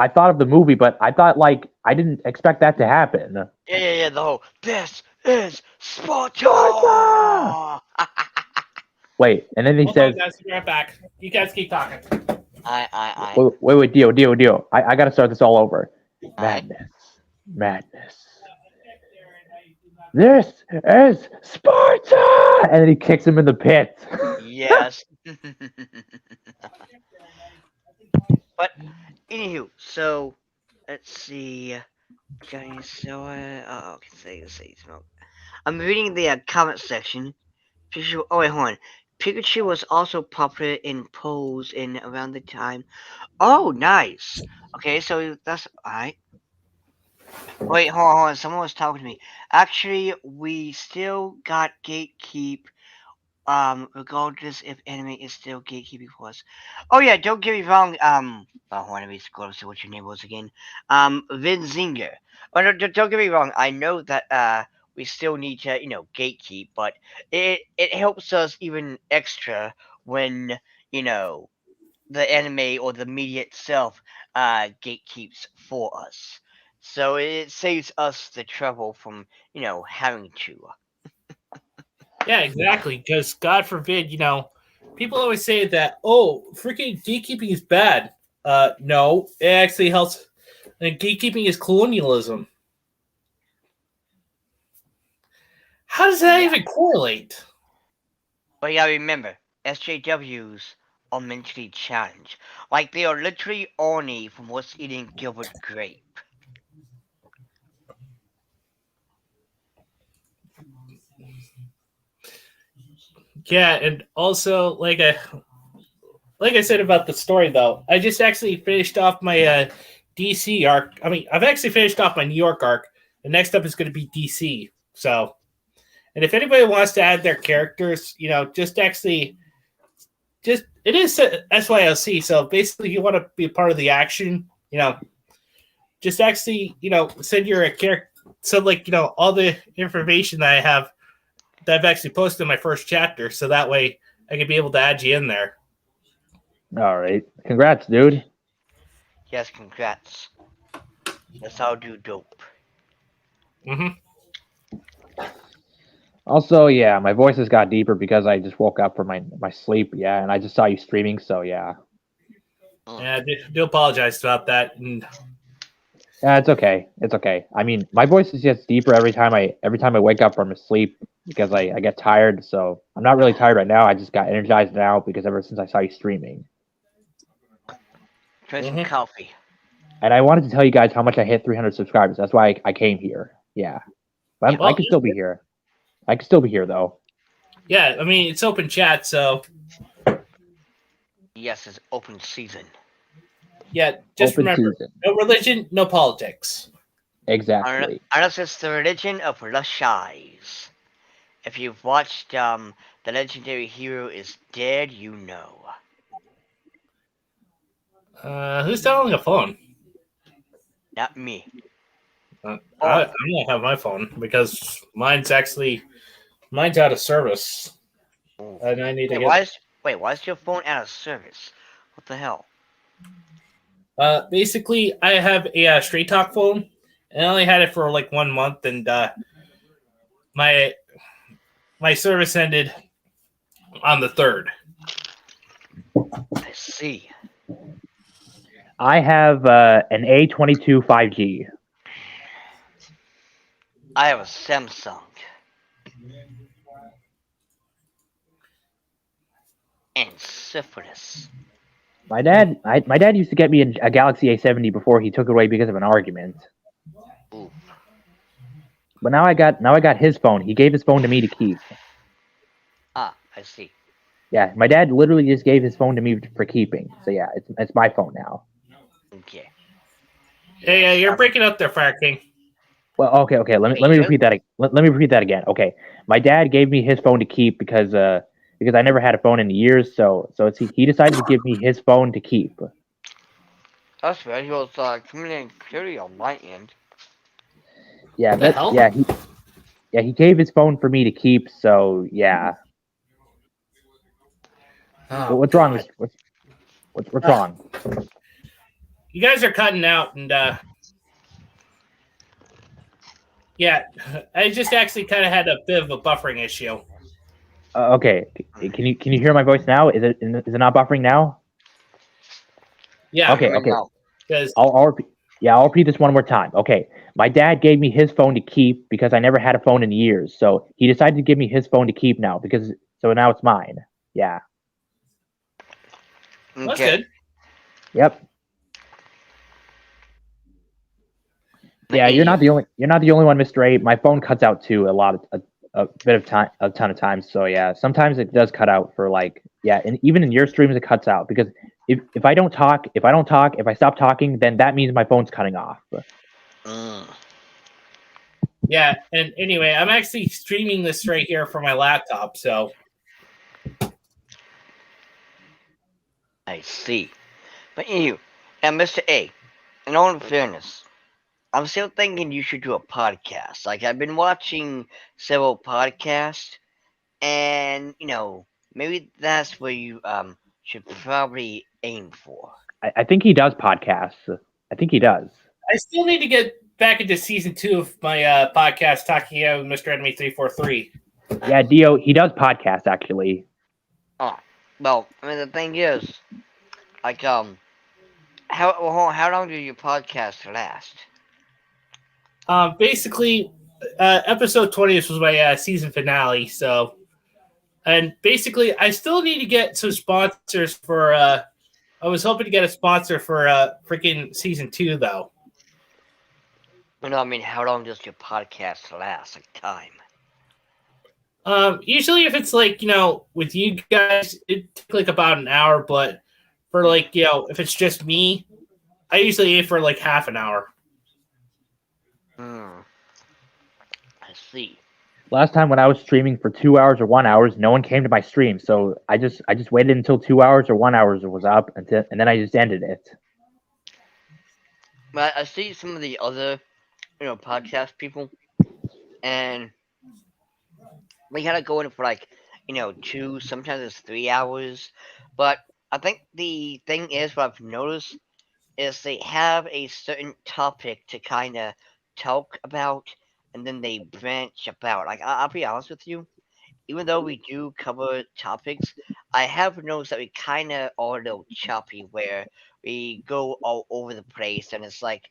thought of the movie, but I thought like I didn't expect that to happen. Yeah. The whole this is Sparta. Sparta! Wait, and then he Hold on, says, guys. Be right back. You guys keep talking. I. wait, Dio. I gotta start this all over. Madness. This is Sparta! And then he kicks him in the pit. Yes. But anywho, so let's see. Okay, so okay, say smoke. I'm reading the comment section. Oh wait, hold on. Pikachu was also popular in polls in around the time. Oh, nice. Okay, so that's alright. Wait, hold on. Someone was talking to me. Actually, we still got gatekeep. Regardless if anime is still gatekeeping for us. Oh yeah, don't get me wrong. I want to be close to what your name was again. Vin Zinger. Oh no, don't get me wrong. I know that we still need to gatekeep, but it helps us even extra when the anime or the media itself gatekeeps for us. So it saves us the trouble from having to. Yeah, exactly. Because God forbid, people always say that, oh, freaking gatekeeping is bad. No, it actually helps. And gatekeeping is colonialism. How does that Yeah. even correlate? But yeah, remember, SJWs are mentally challenged. Like they are literally Arnie from What's Eating Gilbert Grape. Yeah, and also like I said about the story though, I just actually finished off my DC arc. I mean, I've actually finished off my New York arc. The next up is going to be DC. So, and if anybody wants to add their characters, just it is SYLC. So basically, if you want to be a part of the action, just actually send your character. So all the information that I have that I've actually posted in my first chapter, so that way I can be able to add you in there. All right. Congrats, dude. Yes, congrats. That's how do dope. Mm-hmm. Also, yeah, my voice has got deeper because I just woke up from my sleep. Yeah, and I just saw you streaming. So yeah. Yeah, I do apologize about that. And Yeah, it's okay. It's okay. I mean, my voice is just deeper every time I wake up from sleep because I get tired. So I'm not really tired right now. I just got energized now because ever since I saw you streaming, Drink some coffee. and I wanted to tell you guys how much I hit 300 subscribers. That's why I came here. Yeah, but I well, can still be here. I can still be here though. yeah, I mean it's open chat, so Yes, it's open season. yeah, just Open remember, season. no religion, no politics. Exactly. Unless it's the religion of lush eyes. If you've watched The Legendary Hero is Dead, you know. Who's dialing a phone? Not me. I'm Oh, gonna have my phone because mine's out of service, ooh. and I need to Why is your phone out of service? What the hell? Basically, I have a straight talk phone, and I only had it for like 1 month, and my service ended on the 3rd. I see. I have an A22 5G. I have a Samsung. And syphilis. My dad used to get me a Galaxy A70 before he took it away because of an argument. Ooh. But now I got his phone. He gave his phone to me to keep. Ah, I see. Yeah, my dad literally just gave his phone to me for keeping. So yeah, it's my phone now. Okay. Hey, you're breaking up there, Fire King. Well, okay. Let me repeat that. Let me repeat that again. Okay, my dad gave me his phone to keep because I never had a phone in years. So he decided to give me his phone to keep. That's right. He was communicating clearly on my end. Yeah, What the hell? he gave his phone for me to keep. So yeah. Oh, What's God. wrong? What's wrong? You guys are cutting out, and yeah, I just actually kind of had a bit of a buffering issue. Okay, can you hear my voice now? Is it not buffering now? Yeah. Okay. Because I'll repeat this one more time. Okay, my dad gave me his phone to keep because I never had a phone in years. So he decided to give me his phone to keep now so now it's mine. Yeah. Okay. that's good. Yep. Yeah, you're not the only one, Mr. A. My phone cuts out too a a ton of times. So yeah, sometimes it does cut out for like and even in your streams it cuts out because if I don't talk, if I stop talking, then that means my phone's cutting off. Yeah, and anyway, I'm actually streaming this right here from my laptop, so I see. But you, and Mr. A, in all fairness, I'm still thinking you should do a podcast. Like, I've been watching several podcasts, and, maybe that's where you should probably aim for. I think he does podcasts. I think he does. I still need to get back into season 2 of my podcast talking about Mr. Enemy 343. Yeah, Dio, he does podcasts actually. Oh, well, I mean, the thing is, like, how long do your podcasts last? Basically, episode 20 was my season finale, so. And basically, I still need to get some sponsors for. I was hoping to get a sponsor for freaking season 2, though. No, I mean, how long does your podcast last? Like, time? Usually, if it's like with you guys, it takes like about an hour. But for like if it's just me, I usually aim for like half an hour. I see. Last time when I was streaming for 2 hours or 1 hour, no one came to my stream, so I just waited until 2 hours or 1 hour was up, and then I just ended it. But I see some of the other, podcast people, and we gotta go in for like, 2, sometimes it's 3 hours. But I think the thing is, what I've noticed is they have a certain topic to kind of talk about, and then they branch about. Like, I'll be honest with you, even though we do cover topics, I have noticed that we kind of are a little choppy, where we go all over the place, and it's like,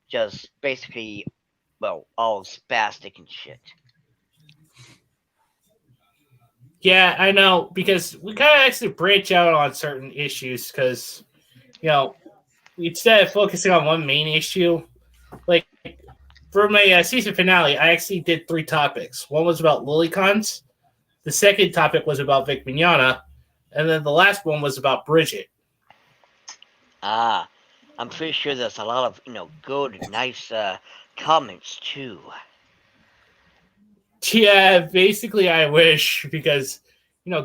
just basically, well, all spastic and shit. Yeah, I know, because we kind of actually branch out on certain issues because, instead of focusing on one main issue, like for my season finale, I actually did 3 topics. One was about Lilycons, the second topic was about Vic Mignogna, and then the last one was about Bridget. Ah, I'm pretty sure there's a lot of, good, nice comments too. Yeah, basically, I wish because,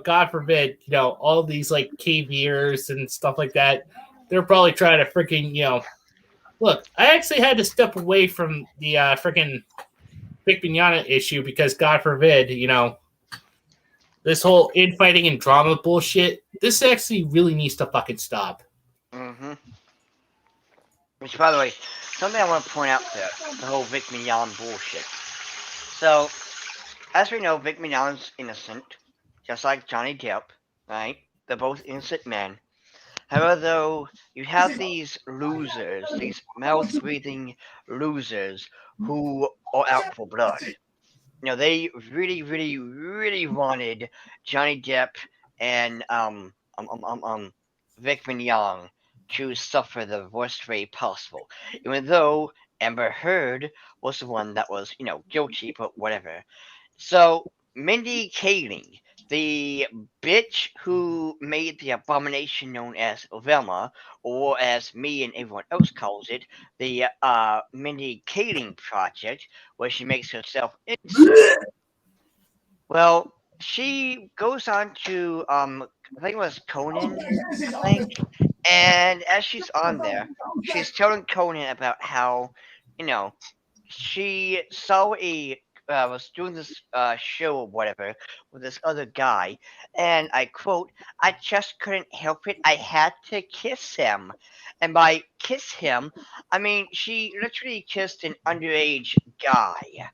God forbid, all these like caviers and stuff like that, they're probably trying to freaking, look. I actually had to step away from the freaking Vic Mignogna issue because, God forbid, this whole infighting and drama bullshit. This actually really needs to fucking stop. Mm-hmm. Which, by the way, something I want to point out there, the whole Vic Mignogna bullshit. So, as we know, Vic Mignogna's innocent, just like Johnny Depp, right? They're both innocent men. However, though, you have these losers, these mouth-breathing losers who are out for blood. They really, really, really wanted Johnny Depp and Vic Mignogna to suffer the worst way possible, even though Amber Heard was the one that was, guilty, but whatever. So, Mindy Kaling, the bitch who made the abomination known as Velma, or as me and everyone else calls it, the Mindy Kaling Project, where she makes herself innocent. Well, she goes on to, I think it was Conan, I think, and as she's on there, she's telling Conan about how, she saw was doing this show or whatever with this other guy, and I quote, "I just couldn't help it. I had to kiss him." And by kiss him, I mean she literally kissed an underage guy.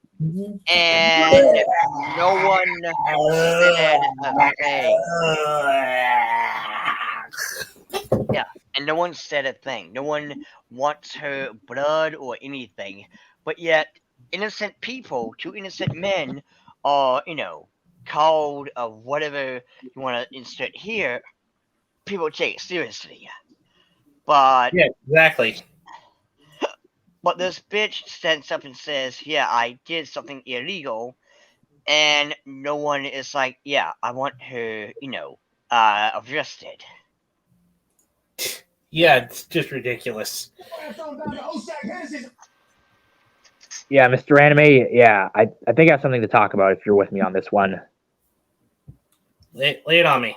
And no one said a thing. Yeah, and no one said a thing. No one wants her blood or anything. But yet, innocent people, 2 innocent men, are, called whatever you want to insert here. People take it seriously. But Yeah, exactly. But this bitch stands up and says, "Yeah, I did something illegal," and no one is like, yeah, I want her, arrested. Yeah, it's just ridiculous. Yeah, Mr. Anime. Yeah, I think I have something to talk about if you're with me on this one. Lay it on me.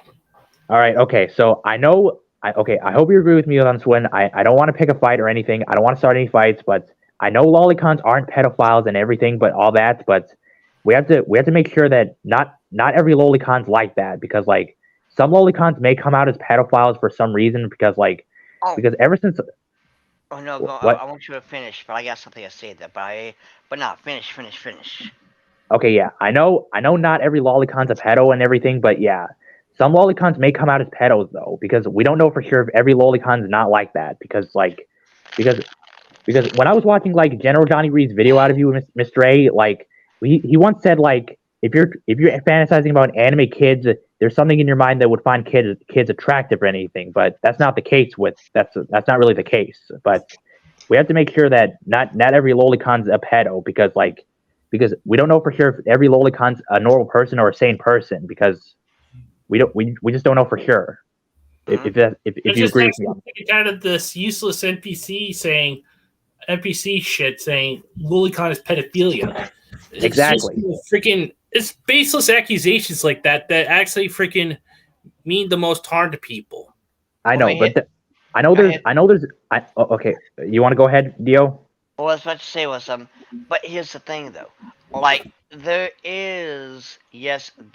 All right. Okay. So I know. I hope you agree with me on this one. I don't want to pick a fight or anything. I don't want to start any fights. But I know lolicons aren't pedophiles and everything, but all that. But we have to make sure that not every lolicon's like that, because like some lolicons may come out as pedophiles for some reason, because Oh, because ever since oh no, go. I what want you to finish, but I got something to say there. But not finish. okay, yeah, I know not every lolicon's a pedo and everything, but yeah, some lolicons may come out as pedos though, because we don't know for sure if every lolicon's not like that, because because when I was watching like General Johnny Reed's video out of you, Mr. A, like he once said like if you're fantasizing about anime kids, there's something in your mind that would find kids attractive or anything, but that's not the case with that's not really the case. But we have to make sure that not every lolicon's a pedo, because we don't know for sure if every lolicon's a normal person or a sane person, because we just don't know for sure. If you agree with me on Kind of this useless NPC shit saying lolicon is pedophilia. Exactly. It's freaking it's baseless accusations like that actually freaking mean the most harm to people. I know, Well, but okay. You want to go ahead, Dio? What I was about to say was but here's the thing though, like there is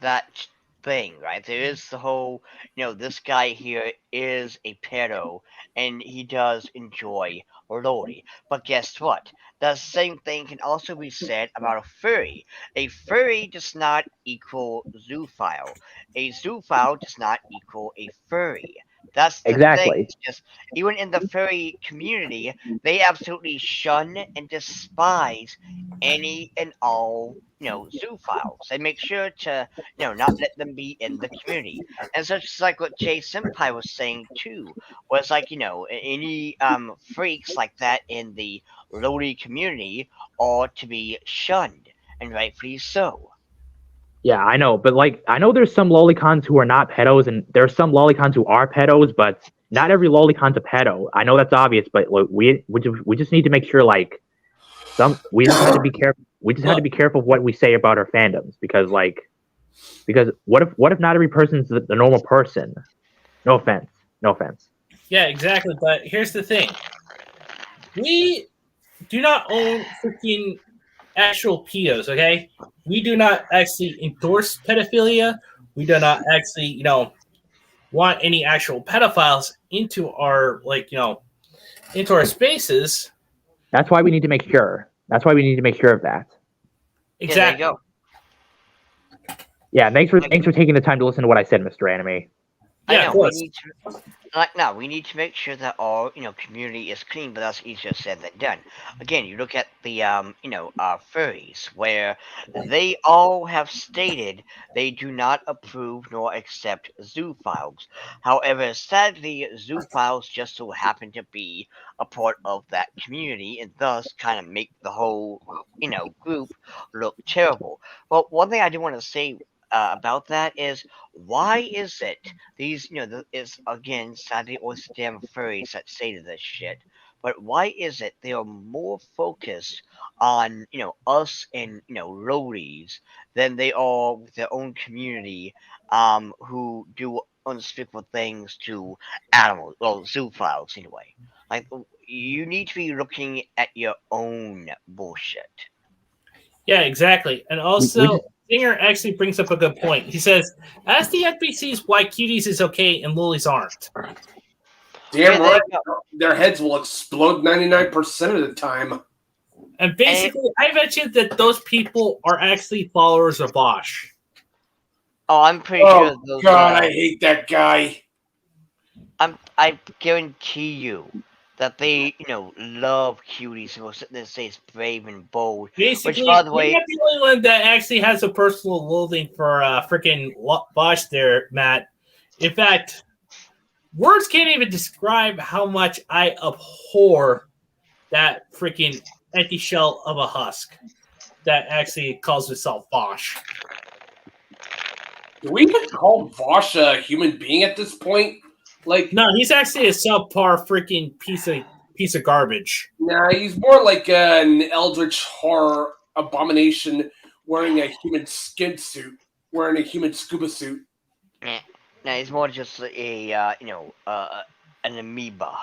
that thing, right? There is the whole, this guy here is a pedo and he does enjoy loli. But guess what? The same thing can also be said about a furry. A furry does not equal zoophile. A zoophile does not equal a furry. That's the thing. Exactly. It's just even in the furry community, they absolutely shun and despise any and all, zoophiles. They make sure to, not let them be in the community. And such as like what Jay Senpai was saying too, was like, any freaks like that in the Lodi community are to be shunned, and rightfully so. Yeah, I know, but like I know there's some lolicons who are not pedos, and there's some lolicons who are pedos, but not every lolicon's a pedo. I know that's obvious, but like, we just need to make sure like we just have to be careful. We just have to be careful of what we say about our fandoms, because what if not every person's the normal person? No offense. No offense. Yeah, exactly. But here's the thing: we do not own freaking actual pedos. Okay, we do not actually endorse pedophilia. We do not actually, want any actual pedophiles into our into our spaces. That's why we need to make sure. That's why we need to make sure of that. Exactly. Yeah, there you go. Yeah, thanks for taking the time to listen to what I said, Mr. Anime. Yeah, of course. We need to make sure that our community is clean, but that's easier said than done. Again, you look at the furries, where they all have stated they do not approve nor accept zoophiles. However, sadly, zoophiles just so happen to be a part of that community, and thus kind of make the whole group look terrible. Well, one thing I do want to say about that is, why is it these is again sadly always the damn furries that say to this shit, but why is it they are more focused on us and lowlies than they are with their own community, who do unspeakable things to animals, well, zoophiles anyway. Like, you need to be looking at your own bullshit. Yeah, exactly. And also, Singer actually brings up a good point. He says, ask the NPCs why cuties is okay and lilies aren't. Damn right. Their heads will explode 99% of the time. And basically, I bet you that those people are actually followers of Bosch. Oh, I'm pretty sure those. God, I hate that guy. I guarantee you that they, love cuties who will sit there and say it's brave and bold. Basically, which, by the way, you're not the only one that actually has a personal loathing for freaking Bosch there, Matt. In fact, words can't even describe how much I abhor that freaking empty shell of a husk. that actually calls himself Bosch. Do we even call Vosh a human being at this point? Like, No, he's actually a subpar freaking piece of garbage. nah, he's more like an eldritch horror abomination wearing a human skin suit, wearing a human scuba suit. Now he's more just a an amoeba.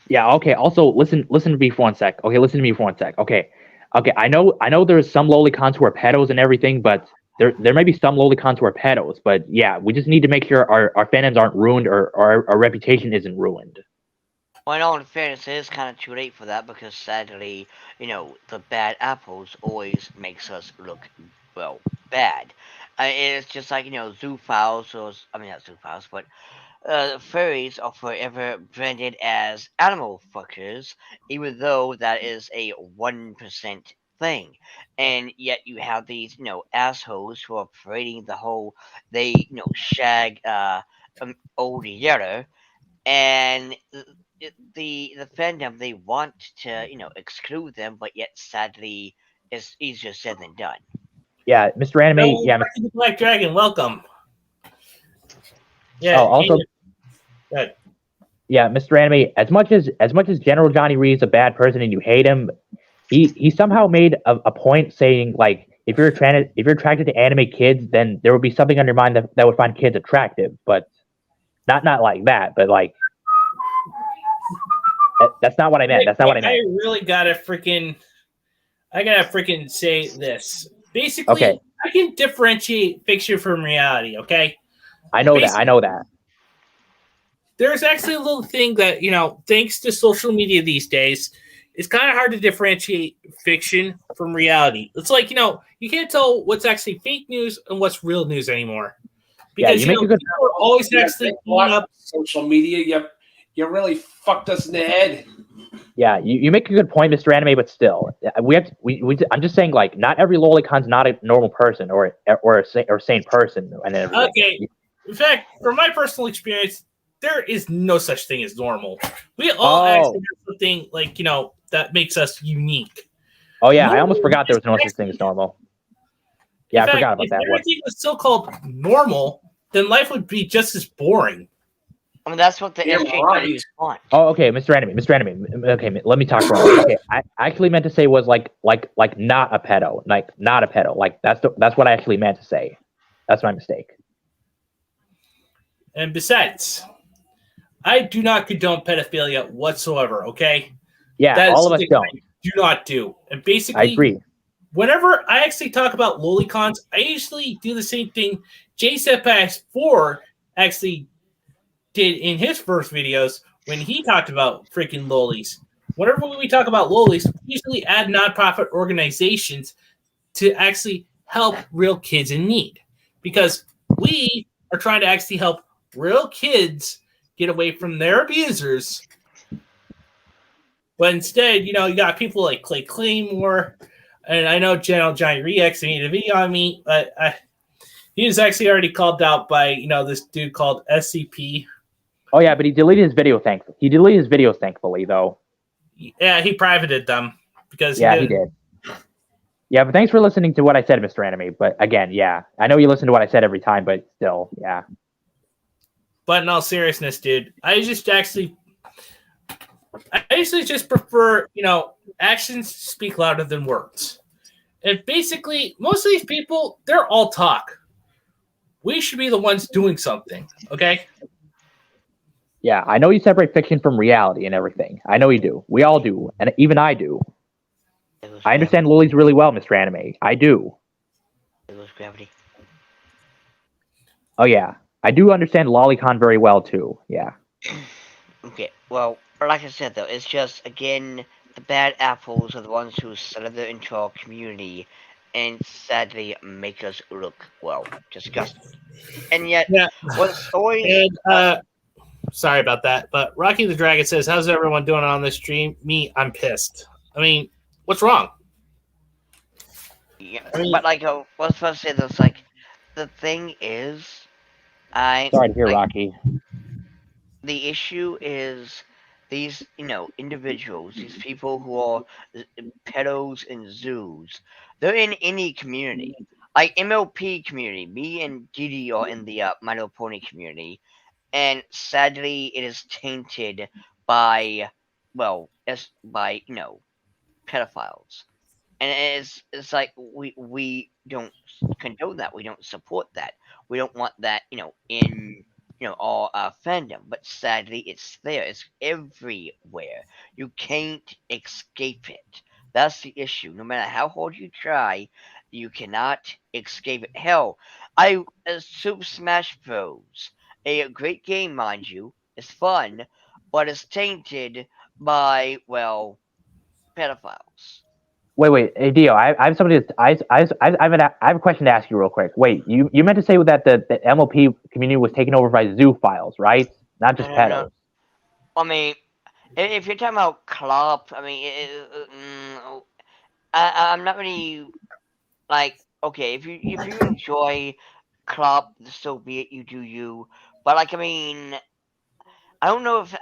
Yeah. Okay. Also, listen to me for one sec. Okay, listen to me for one sec. Okay. I know. There's some lolicons who are pedos and everything, but there may be some lolicons who are pedos. But yeah, we just need to make sure our fandoms aren't ruined or our reputation isn't ruined. Well, in all fairness, it is kind of too late for that because sadly, the bad apples always makes us look, well, bad. It's just like, zoophiles, or, I mean, not zoophiles, but furries are forever branded as animal fuckers, even though that is a 1% thing. And yet you have these, assholes who are parading the whole, they, shag, old yeller, and the fandom, they want to exclude them, but yet sadly it's easier said than done. Yeah, Mr. Anime. No, Yeah. the Black Dragon, welcome. Yeah. Oh, also. Good. Yeah, Mr. Anime. As much as General Johnny Reed's a bad person and you hate him, he somehow made a point saying like if you're attracted to anime kids, then there would be something on your mind that would find kids attractive, but not like that, but like that's not what I meant. That's not what I meant. I gotta freaking say this. Basically, Okay. I can differentiate fiction from reality. Okay. I know that. There's actually a little thing that, thanks to social media these days, it's kind of hard to differentiate fiction from reality. It's like, you can't tell what's actually fake news and what's real news anymore. Because, you make a good people are always actually pulling up social media. You really fucked us in the head. Yeah, you make a good point, Mr. Anime, but still, I'm just saying, like, not every lolicon's not a normal person or a sane person. And everything. Okay. In fact, from my personal experience, there is no such thing as normal. We all actually have something like, that makes us unique. Oh yeah, I almost forgot there was no such thing as normal. Yeah, I forgot about that. If everything was still called normal, then life would be just as boring. I mean, that's what the SJWs want. Oh, okay, Mr. Anime. Okay, let me talk for a moment. Okay, I actually meant to say was like not a pedo, like not a pedo. Like that's what I actually meant to say. That's my mistake. And besides, I do not condone pedophilia whatsoever. Okay. Yeah, all of us don't. Do not do. And basically, I agree. Whenever I actually talk about lolicons, I usually do the same thing JSEPAX4 actually did in his first videos when he talked about freaking lolis. Whenever we talk about lolis, we usually add nonprofit organizations to actually help real kids in need. Because we are trying to actually help real kids get away from their abusers. But instead, you got people like Clay Claymore, and I know General Johnny Rex made a video on me, but he was actually already called out by, this dude called SCP. Oh yeah, but he deleted his video. He deleted his videos, thankfully, though. Yeah, he privated them because he did. Yeah, but thanks for listening to what I said, Mr. Anime. But again, yeah, I know you listen to what I said every time, but still, yeah. But in all seriousness, dude, I usually just prefer, actions speak louder than words. And basically, most of these people, they're all talk. We should be the ones doing something, okay? Yeah, I know you separate fiction from reality and everything. I know you do. We all do, and even I do. I understand lolis really well, Mr. Anime. I do. It was gravity. Oh yeah, I do understand lolicon very well too. Yeah. Okay, well, like I said though, it's just again the bad apples are the ones who slither into our community and sadly make us look, well, disgusting. And yet, what's always sorry about that, but Rocky the Dragon says, "How's everyone doing on this stream?" Me, I'm pissed. I mean, what's wrong? Yeah, but like, I was supposed to say this. Like, the thing is, sorry to hear, Rocky. The issue is these, individuals, these people who are pedos in zoos. They're in any community. Like MLP community, me and Didi are in the My Little Pony community, and sadly, it is tainted by, well, by pedophiles, and it's like we don't condone that. We don't support that. We don't want that in our fandom. But sadly, it's there. It's everywhere. You can't escape it. That's the issue. No matter how hard you try, you cannot escape it. Hell, Super Smash Bros. A great game, mind you. It's fun, but it's tainted by, well, pedophiles. Wait. Hey, Dio, I have somebody. I have a question to ask you real quick. Wait, you meant to say that the MLP community was taken over by zoophiles, right? Not just No. pedos. I mean, if you're talking about club, I mean, I'm not really like, okay. If you enjoy club, so be it. You do you. But like, I mean, I don't know if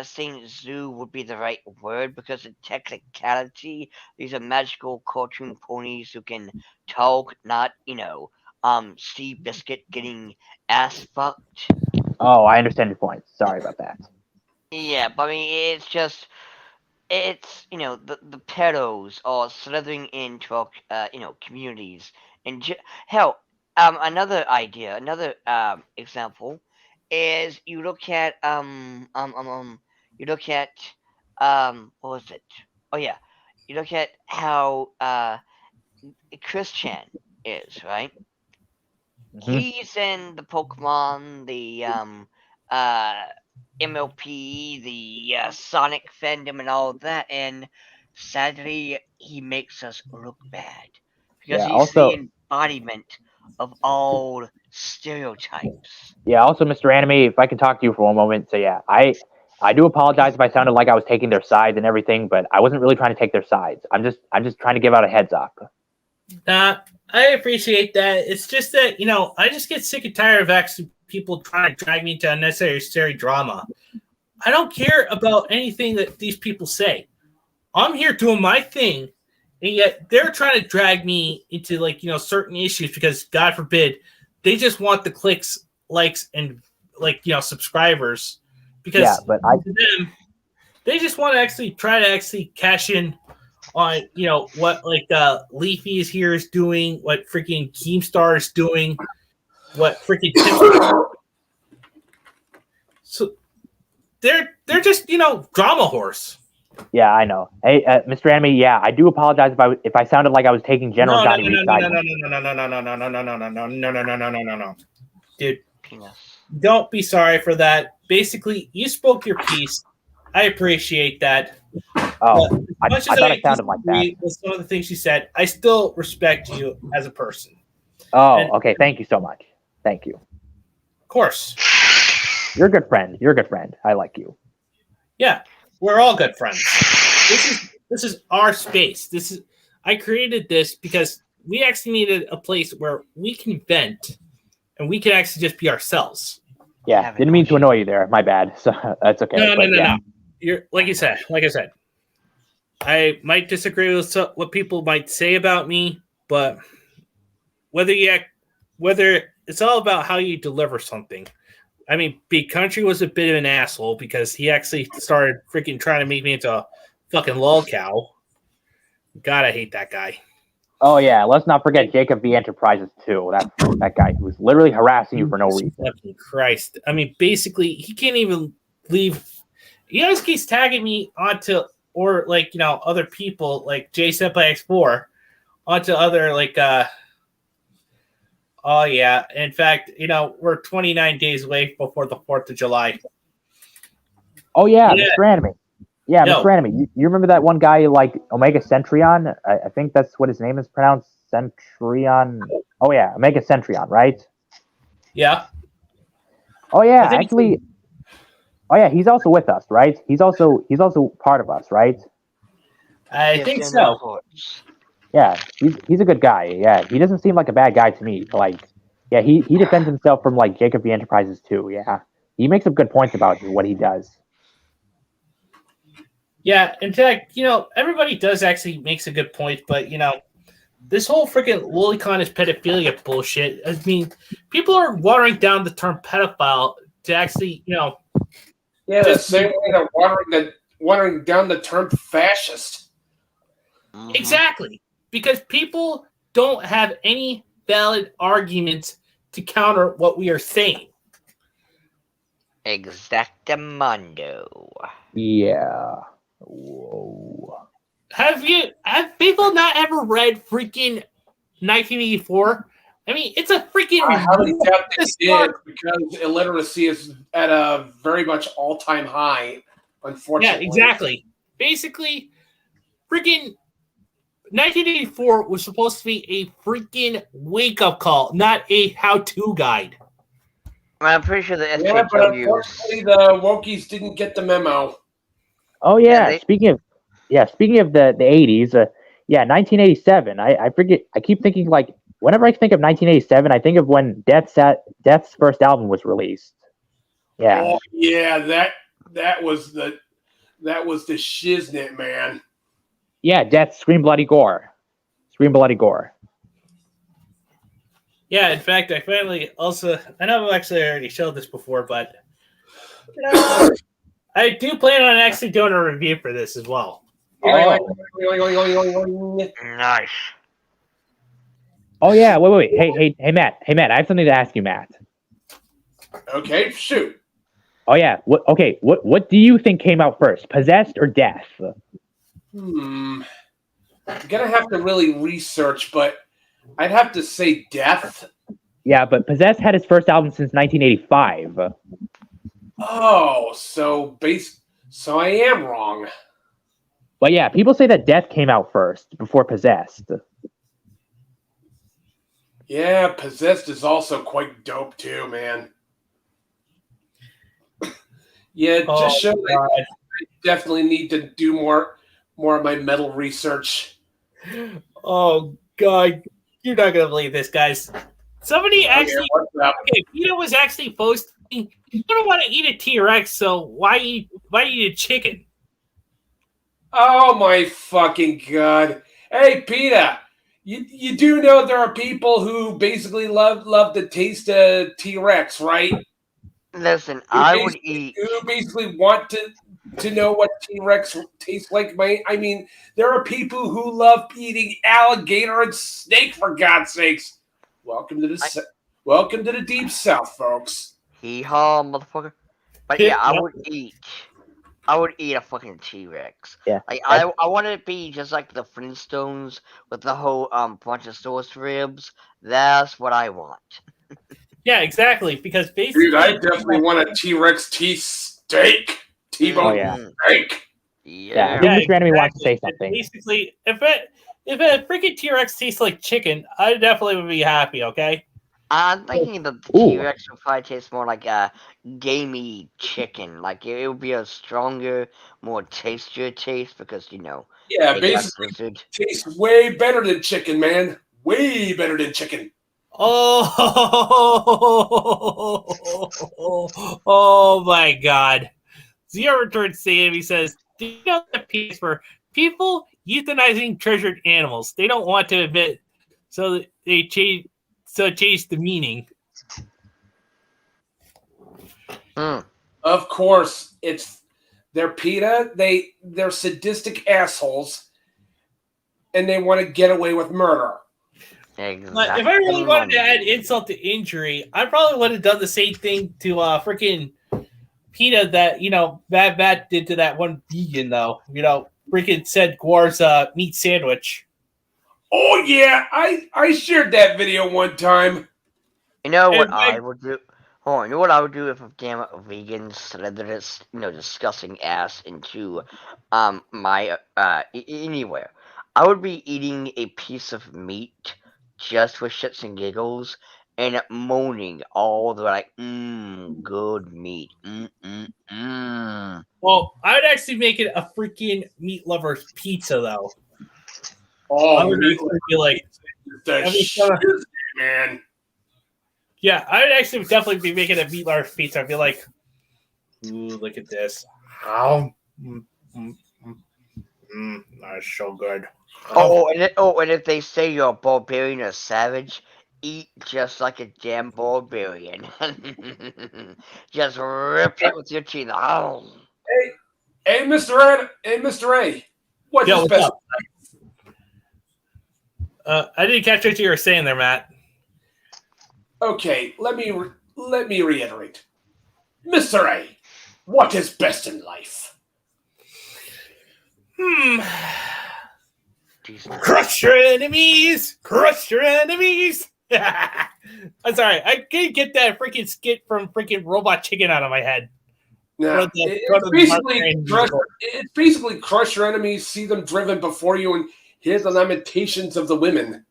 saying zoo would be the right word, because in technicality, these are magical cartoon ponies who can talk, not Steve Biscuit getting ass fucked. Oh, I understand your point. Sorry about that. Yeah, but I mean, it's the pedos are slithering into our communities, and hell, another example is you look at what was it? Oh yeah, you look at how Christian is, right? Mhm. He's in the Pokemon, the uh MLP, the Sonic fandom, and all of that, and sadly, he makes us look bad because Yeah. he's the Also, embodiment of all stereotypes. Mr. Anime, if I can talk to you for one moment. So yeah, I do apologize if I sounded like I was taking their sides and everything, but I wasn't really trying to take their sides. I'm just trying to give out a heads up. I appreciate that. It's just that, I just get sick and tired of actually people trying to drag me into unnecessary drama. I don't care about anything that these people say. I'm here doing my thing, and yet they're trying to drag me into certain issues because, God forbid, they just want the clicks, likes, and subscribers. Because Yeah, but to them, they just want to try to cash in on what Leafy is here is doing, what freaking Keemstar is doing, what freaking so they're just drama horse. yeah, I know. Hey, Mr. Anime, yeah, I do apologize if I sounded like I was taking General Johnny Reed's side. No, dude, Penis. don't be sorry for that. Basically, you spoke your piece. I appreciate that. Oh, I Much thought as it sounded like that. disagree with some of the things you said, I still respect you as a person. Oh, And- okay. Thank you so much. Thank you. Of course. You're a good friend. You're a good friend. I like you. Yeah, we're all good friends. This is our space. I created this because we actually needed a place where we can vent and we can actually just be ourselves. Yeah, didn't mean to annoy you there. My bad. So that's okay. No. You're like I said. I might disagree with what people might say about me, but whether it's all about how you deliver something. I mean, Big Country was a bit of an asshole because he actually started freaking trying to make me into a fucking lol cow. God, I hate that guy. Oh yeah, let's not forget Jacob V Enterprises too. That guy who was literally harassing you for no reason. Fucking Christ! I mean, basically, he can't even leave. He always keeps tagging me onto other people like J Senpai X4 onto other Oh yeah. In fact, we're 29 days away before the 4th of July. Oh yeah. Mr. Anime. Yeah, Mr. Anime. You remember that one guy like Omega Centurion? I think that's what his name is pronounced. Centurion. Oh yeah, Omega Centurion, right? Yeah. Oh yeah, actually. Oh yeah, he's also with us, right? He's also part of us, right? I think so. Yeah, he's a good guy. Yeah, he doesn't seem like a bad guy to me. Yeah, he defends himself from Jacob V Enterprises too. Yeah, he makes some good points about what he does. Yeah, in fact, everybody does actually makes a good point, but this whole freaking lolicon is pedophilia bullshit. I mean, people are watering down the term pedophile to actually, Yeah, the same way they're watering down the term fascist. Mhm. Exactly. Because people don't have any valid arguments to counter what we are saying. Exactamundo. Yeah. Whoa. Have people not ever read freaking 1984? I mean, it's a freaking. I highly doubt they did because illiteracy is at a very much all-time high, unfortunately. Yeah, exactly. Basically, freaking 1984 was supposed to be a freaking wake-up call, not a how-to guide. I'm pretty sure the Yeah, but SJWs. unfortunately the wokies didn't get the memo. Oh Yeah, yeah. they- Speaking of the 80s, 1987. I forget. I keep thinking like whenever I think of 1987, I think of when Death's first album was released. Yeah. Oh yeah, that was the shiznit, man. Yeah, Death, Scream Bloody Gore. Scream Bloody Gore. Yeah, in fact, I finally also. I know I've actually already showed this before, but you know, I do plan on actually doing a review for this as well. Nice. Oh yeah, wait. Hey Matt. I have something to ask you, Matt. Okay, shoot. Oh yeah. What do you think came out first? Possessed or Death? I'm gonna have to really research, but I'd have to say Death. Yeah, but Possessed had his first album since 1985. Oh, so I am wrong. But yeah, people say that Death came out first before Possessed. Yeah, Possessed is also quite dope too, man. Yeah, Oh, just show that God. I definitely need to do more of my metal research. Oh God, you're not gonna believe this, guys. Somebody actually, what's up? okay, Peter was actually posting. You don't want to eat a T-Rex, so why eat a chicken? Oh my fucking god! Hey, Peter, you do know there are people who basically love the taste of T-Rex, right? Listen, I would eat. Who basically want to know what T-Rex tastes like. I mean, there are people who love eating alligator and snake. For God's sakes, welcome to the deep south, folks. Hee haw, motherfucker. But yeah, I would eat a fucking T-Rex. Yeah. Like I want it to be just like the Flintstones with the whole Brontosaurus ribs. That's what I want. Yeah, exactly. Because basically, Dude, I definitely want a T-Rex steak. T-bone Oh, yeah. steak. Yeah, I Yeah. think Mr. Enemy wants to say something. Basically, if a freaking T-Rex tastes like chicken, I definitely would be happy. Okay. I'm thinking the Ooh. T-Rex would probably taste more like a gamey chicken. Like it would be a stronger, more tastier taste because Yeah, they got basically lizard. tastes way better than chicken, man. Way better than chicken. Oh my God. Zero Return Sam, he says, do you know the piece for people euthanizing treasured animals? They don't want to admit, so they change the meaning. Of course, they're PETA. They're sadistic assholes, and they want to get away with murder. Exactly. But if I really wanted to add insult to injury, I probably would have done the same thing to freaking PETA that Bad Bat did to that one vegan though. Freaking said Guar's meat sandwich. Oh yeah, I shared that video one time. You know what And I would do? Hold on, you know what I would do if a damn vegans slandered this, disgusting ass into my anywhere. I would be eating a piece of meat just for shits and giggles and moaning all the like, good meat. Well, I would actually make it a freaking meat lover's pizza though. Oh, I would meat actually be like, the shit, man. yeah, I would actually definitely be making a meat lover's pizza. I'd be like, ooh, look at this. How? That's so good. And if they say you're a barbarian or savage, eat just like a damn barbarian. Just rip it with your teeth. Oh. Hey, Mr. A, what's Yo, his what's best? up? I didn't catch what you were saying there, Matt. Okay, let me reiterate. Mr. A, what is best in life? Crush your enemies! Crush your enemies! I'm sorry, I can't get that freaking skit from freaking Robot Chicken out of my head. Now, it's basically crush your enemies, see them driven before you, and hear the lamentations of the women.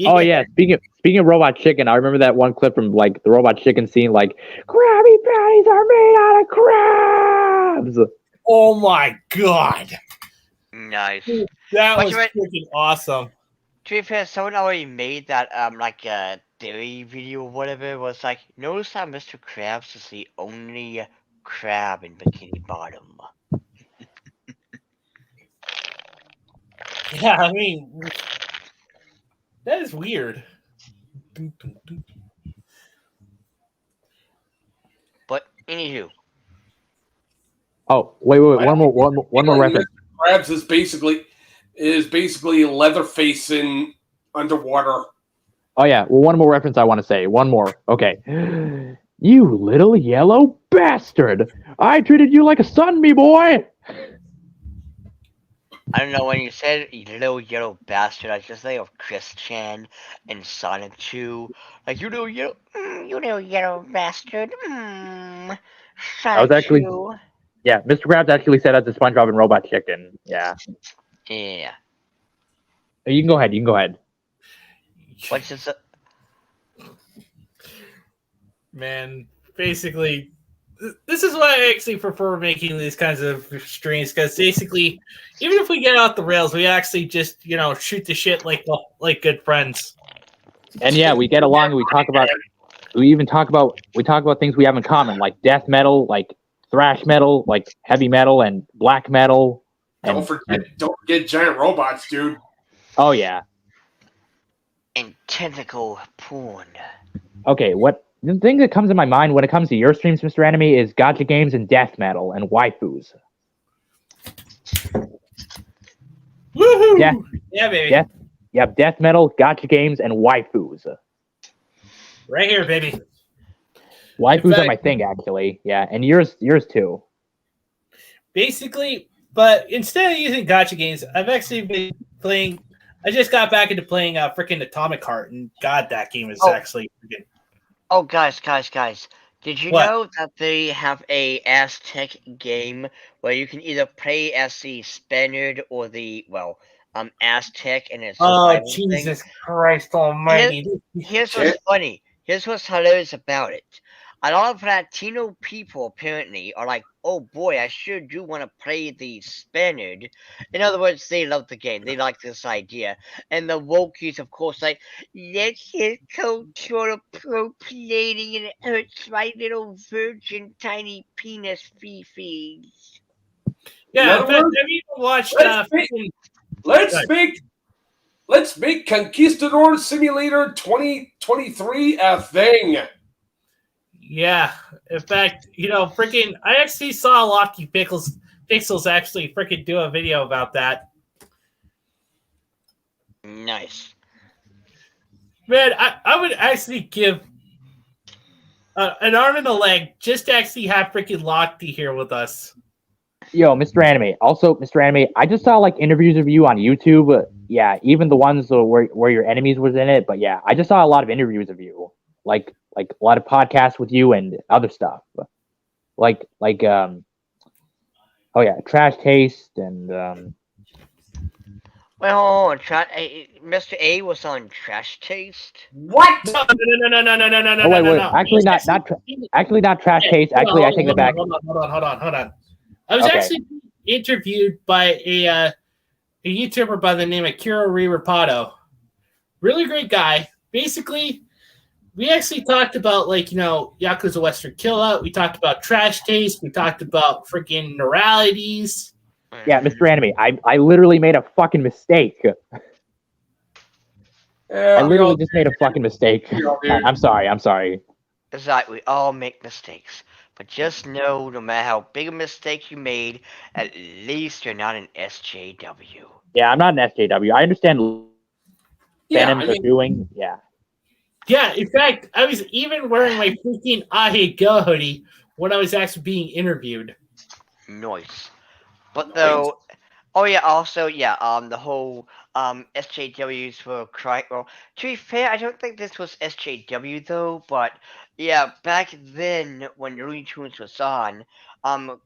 Oh yeah, speaking of Robot Chicken, I remember that one clip from like the Robot Chicken scene, like Krabby Patties are made out of crabs. Oh my god, Nice. that But was you're right. freaking awesome. To be fair, someone already made that like a theory video or whatever. It was like, notice that Mr. Krabs is the only crab in Bikini Bottom. Yeah, I mean, that is weird. But anywho, Oh wait, one more reference. Krabs is basically Leatherface in underwater. Oh yeah, well one more reference I want to say. One more. Okay. You little yellow bastard! I treated you like a son, me boy. I don't know, when you said you little yellow bastard, I just think of Chris Chan and Sonic 2. Like, you little yellow bastard. I was Sonic actually 2. Yeah, Mr. Krabs actually said that to SpongeBob and Robot Chicken. Yeah. Yeah. You can go ahead. What's this? Man, basically, this is why I actually prefer making these kinds of streams, because basically, even if we get off the rails, we actually just shoot the shit like good friends. And yeah, we get along. We talk about things we have in common, like death metal, like thrash metal, like heavy metal and black metal. Don't forget giant robots, dude. Oh yeah. And tentacle porn. Okay, the thing that comes to my mind when it comes to your streams, Mr. Enemy, is gacha games and death metal and waifus. Woohoo! Yeah, baby. Death metal, gacha games, and waifus. Right here, baby. Waifus are my thing, actually. Yeah, and yours too. Basically, but instead of using gacha games, I've actually been playing. I just got back into playing freaking Atomic Heart, and God, that game is actually freaking. Oh, guys. Did you What? know that they have a Aztec game where you can either play as the Spaniard or the, Aztec, and it's Oh, Jesus Christ almighty. Here's what's funny. Here's what's hilarious about it. A lot of Latino people apparently are like, oh boy, I sure do want to play the Spaniard. In other words, they love the game. They like this idea. And the wokies, of course, like, that's his cultural appropriating and it hurts my little virgin tiny penis fee-fees. Yeah, in fact, have you watched Let's make Conquistador Simulator 2023 a thing. Yeah, in fact, freaking, I actually saw Lofty Pixels actually freaking do a video about that. Nice. Man, I would actually give an arm and a leg just to actually have freaking Lofty here with us. Yo, Mr. Anime. Also, Mr. Anime, I just saw like interviews of you on YouTube. Yeah, even the ones where your enemies was in it. But yeah, I just saw a lot of interviews of you, like a lot of podcasts with you and other stuff, like oh yeah, Trash Taste and Well, Mr. A was on Trash Taste. What? No. Oh wait, no. actually not Trash Taste. Actually, I take that back. Hold on. I was actually interviewed by a YouTuber by the name of Kiro Rirapato. Really great guy. Basically, we actually talked about Yakuza Western Killout. We talked about Trash Taste. We talked about freaking Neuralities. Yeah, Mr. Anime, I literally made a fucking mistake. Yeah, I literally just made a fucking mistake. all do. I'm sorry. It's like we all make mistakes. But just know, no matter how big a mistake you made, at least you're not an SJW. Yeah, I'm not an SJW. I understand Yeah, fandoms I are mean, doing. Yeah. Yeah, in fact, I was even wearing my freaking I Hate Go hoodie when I was actually being interviewed. Nice. But Nice. though, oh yeah, also yeah, the whole SJWs for crying. Well, to be fair, I don't think this was SJW though, but yeah, back then when Looney Tunes was on,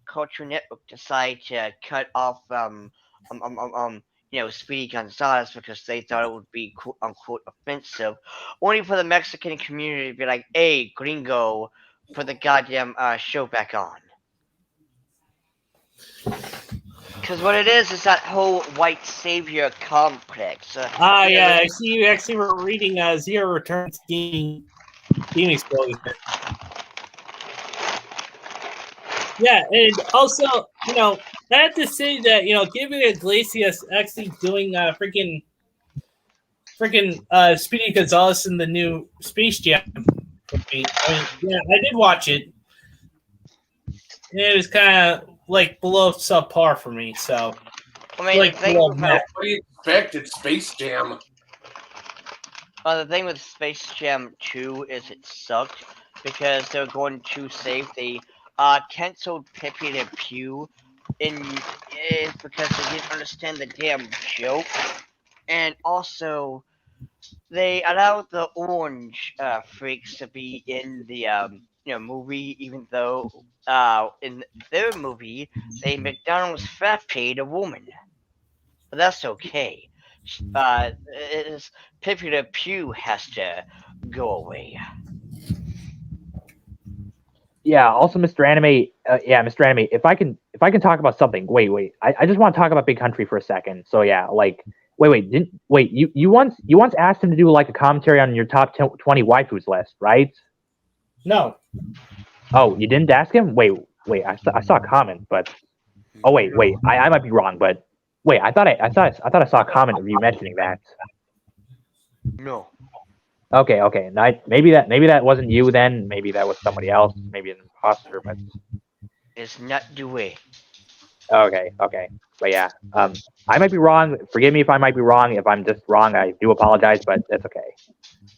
Culture Network decided to cut off Speedy Gonzales because they thought it would be quote unquote offensive, only for the Mexican community to be like, "Hey, gringo, put the goddamn show back on." Because what it is that whole white savior complex. Yeah, I see you actually were reading Zero Returns Gaming Explosion. Yeah, and also, I have to say that, Giving Iglesias actually doing freaking Speedy Gonzalez in the new Space Jam movie. I mean, yeah, I did watch it. It was kind of like below subpar for me, so I mean, like below what net. do you expect? It's Space Jam. the thing with Space Jam 2 is it sucked because they're going to save the canceled Pepe Le Pew is because they didn't understand the damn joke, and also they allowed the orange freaks to be in the movie, even though in their movie they McDonald's fat paid a woman, but that's okay. It's Pepe Le Pew has to go away. Yeah. Also, Mr. Anime. Mr. Anime. If I can talk about something. Wait. I just want to talk about Big Country for a second. So yeah, like, you once asked him to do like a commentary on your top 20 waifus list, right? No. Oh, you didn't ask him? Wait. I saw a comment, but wait. I might be wrong, but wait. I thought I saw a comment of you mentioning that. No. Okay. Maybe that wasn't you then. Maybe that was somebody else. Maybe an imposter. But It's not the way. okay. But yeah, I might be wrong. Forgive me if I might be wrong. If I'm just wrong, I do apologize. But that's okay.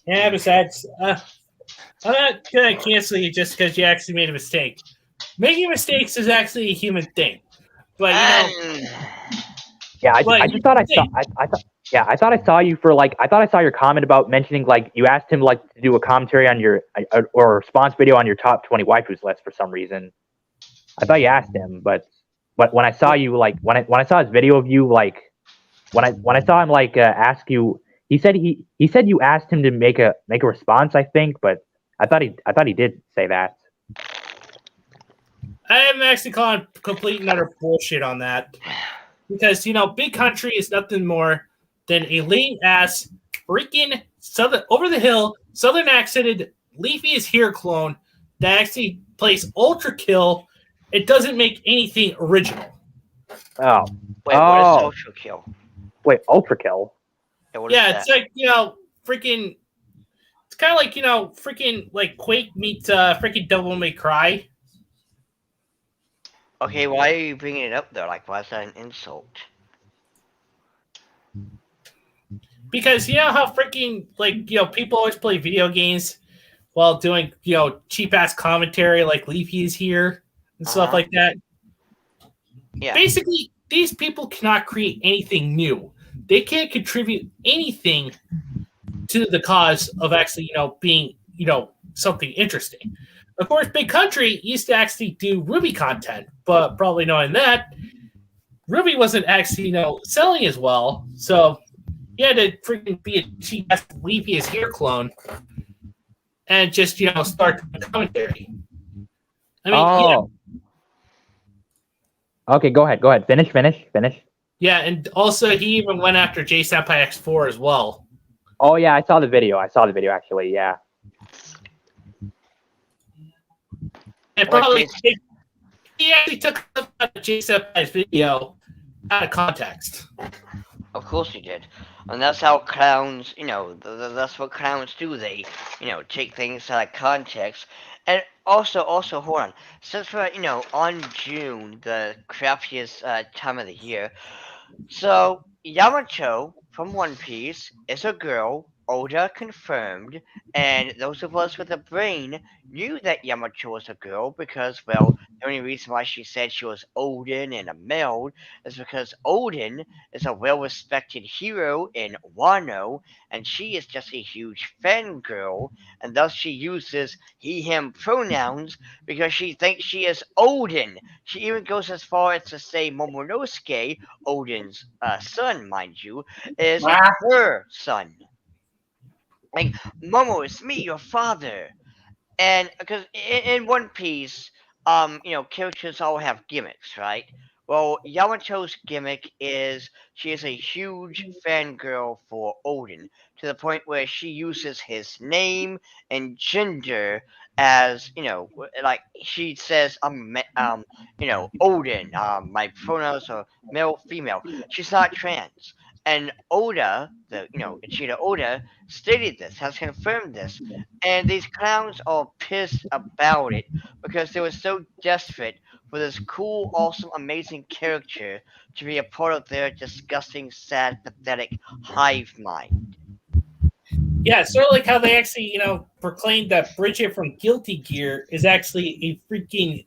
Yeah, besides, I'm not gonna cancel you just because you actually made a mistake. Making mistakes is actually a human thing, but Yeah, I But just thought I saw. I thought I saw you for like. I thought I saw your comment about mentioning like you asked him like to do a commentary on your or a response video on your top 20 waifus list for some reason. I thought you asked him, but when I saw you like when I saw his video of you like when I saw him like ask you, he said you asked him to make a response. I think, but I thought he did say that. I am actually calling complete and utter bullshit on that. Because, Big Country is nothing more than a lame ass, freaking over the hill, southern accented, Leafy is here clone that actually plays Ultra Kill. It doesn't make anything original. Oh. Wait, what is Ultra Kill? Wait, Ultra Kill? Yeah, it's like, freaking. It's kind of like, freaking like Quake meets freaking Devil May Cry. Okay, why are you bringing it up though? Like, why is that an insult? Because you know how freaking like people always play video games while doing cheap ass commentary like Leafy is here and stuff like that. Yeah. Basically, these people cannot create anything new. They can't contribute anything to the cause of actually being something interesting. Of course, Big Country used to actually do Ruby content, but probably knowing that Ruby wasn't actually selling as well, so he had to freaking be a cheap ass Leafy is here clone and just start the commentary. I mean, Okay, go ahead. Finish. Yeah, and also he even went after J Senpai X4 as well. Oh yeah, I saw the video actually. Yeah. And probably he actually took J Senpai's video out of context. Of course he did. And that's how clowns, that's what clowns do. They, take things out of context. And also, hold on. Since we're, on June, the crappiest time of the year, so Yamato from One Piece is a girl, Oda confirmed, and those of us with a brain knew that Yamato was a girl because, well, the only reason why she said she was Odin and a male is because Odin is a well-respected hero in Wano, and she is just a huge fangirl, and thus she uses he/him pronouns because she thinks she is Odin. She even goes as far as to say Momonosuke, Odin's son, mind you, is her son. Like, Momo, it's me, your father. And because in One Piece, characters all have gimmicks, right? Well, Yamato's gimmick is she is a huge fangirl for Odin to the point where she uses his name and gender as like she says Odin. My pronouns are male, female. She's not trans. And Oda, Ichida Oda, stated this, has confirmed this, and these clowns are pissed about it because they were so desperate for this cool, awesome, amazing character to be a part of their disgusting, sad, pathetic hive mind. Yeah, it's sort of like how they actually, proclaimed that Bridget from Guilty Gear is actually a freaking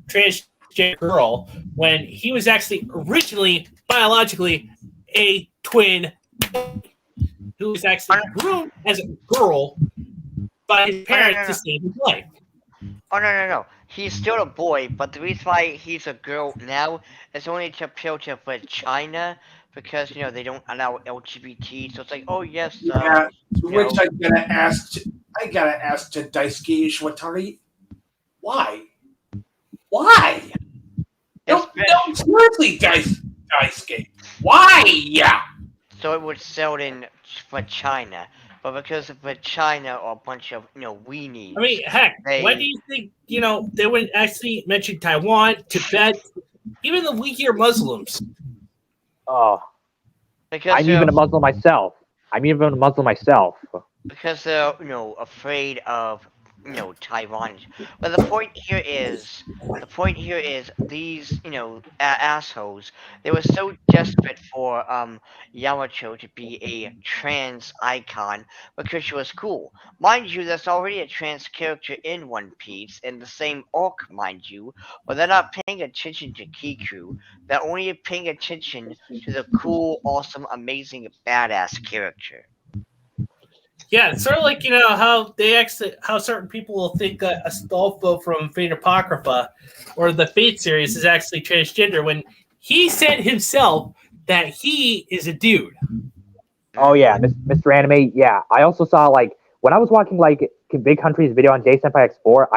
transgender girl when he was actually originally, biologically, a twin who was actually groomed as a girl by his parents to save his life. Oh, no. He's still a boy, but the reason why he's a girl now is only to appeal to China because, they don't allow LGBT, so it's like, oh, yes. Yeah, to which I gotta ask to Daisuke Ishwatari, why? Why? No, seriously, Daisuke. Why? Yeah. So it would sell in for China, but because of China are a bunch of weenies. I mean, heck, when do you think they would actually mention Taiwan, Tibet, even the weaker Muslims? Oh, because I'm even a Muslim myself. Because they're afraid of Taiwan. But the point here is these assholes. They were so desperate for Yamato to be a trans icon because she was cool. Mind you, there's already a trans character in One Piece in the same arc, mind you, but they're not paying attention to Kiku. They're only paying attention to the cool, awesome, amazing, badass character. Yeah, it's sort of like how certain people will think Astolfo from Fate Apocrypha or the Fate series is actually transgender when he said himself that he is a dude. Oh yeah, Mr. Anime. Yeah, I also saw when I was watching Big Country's video on J Senpai X4.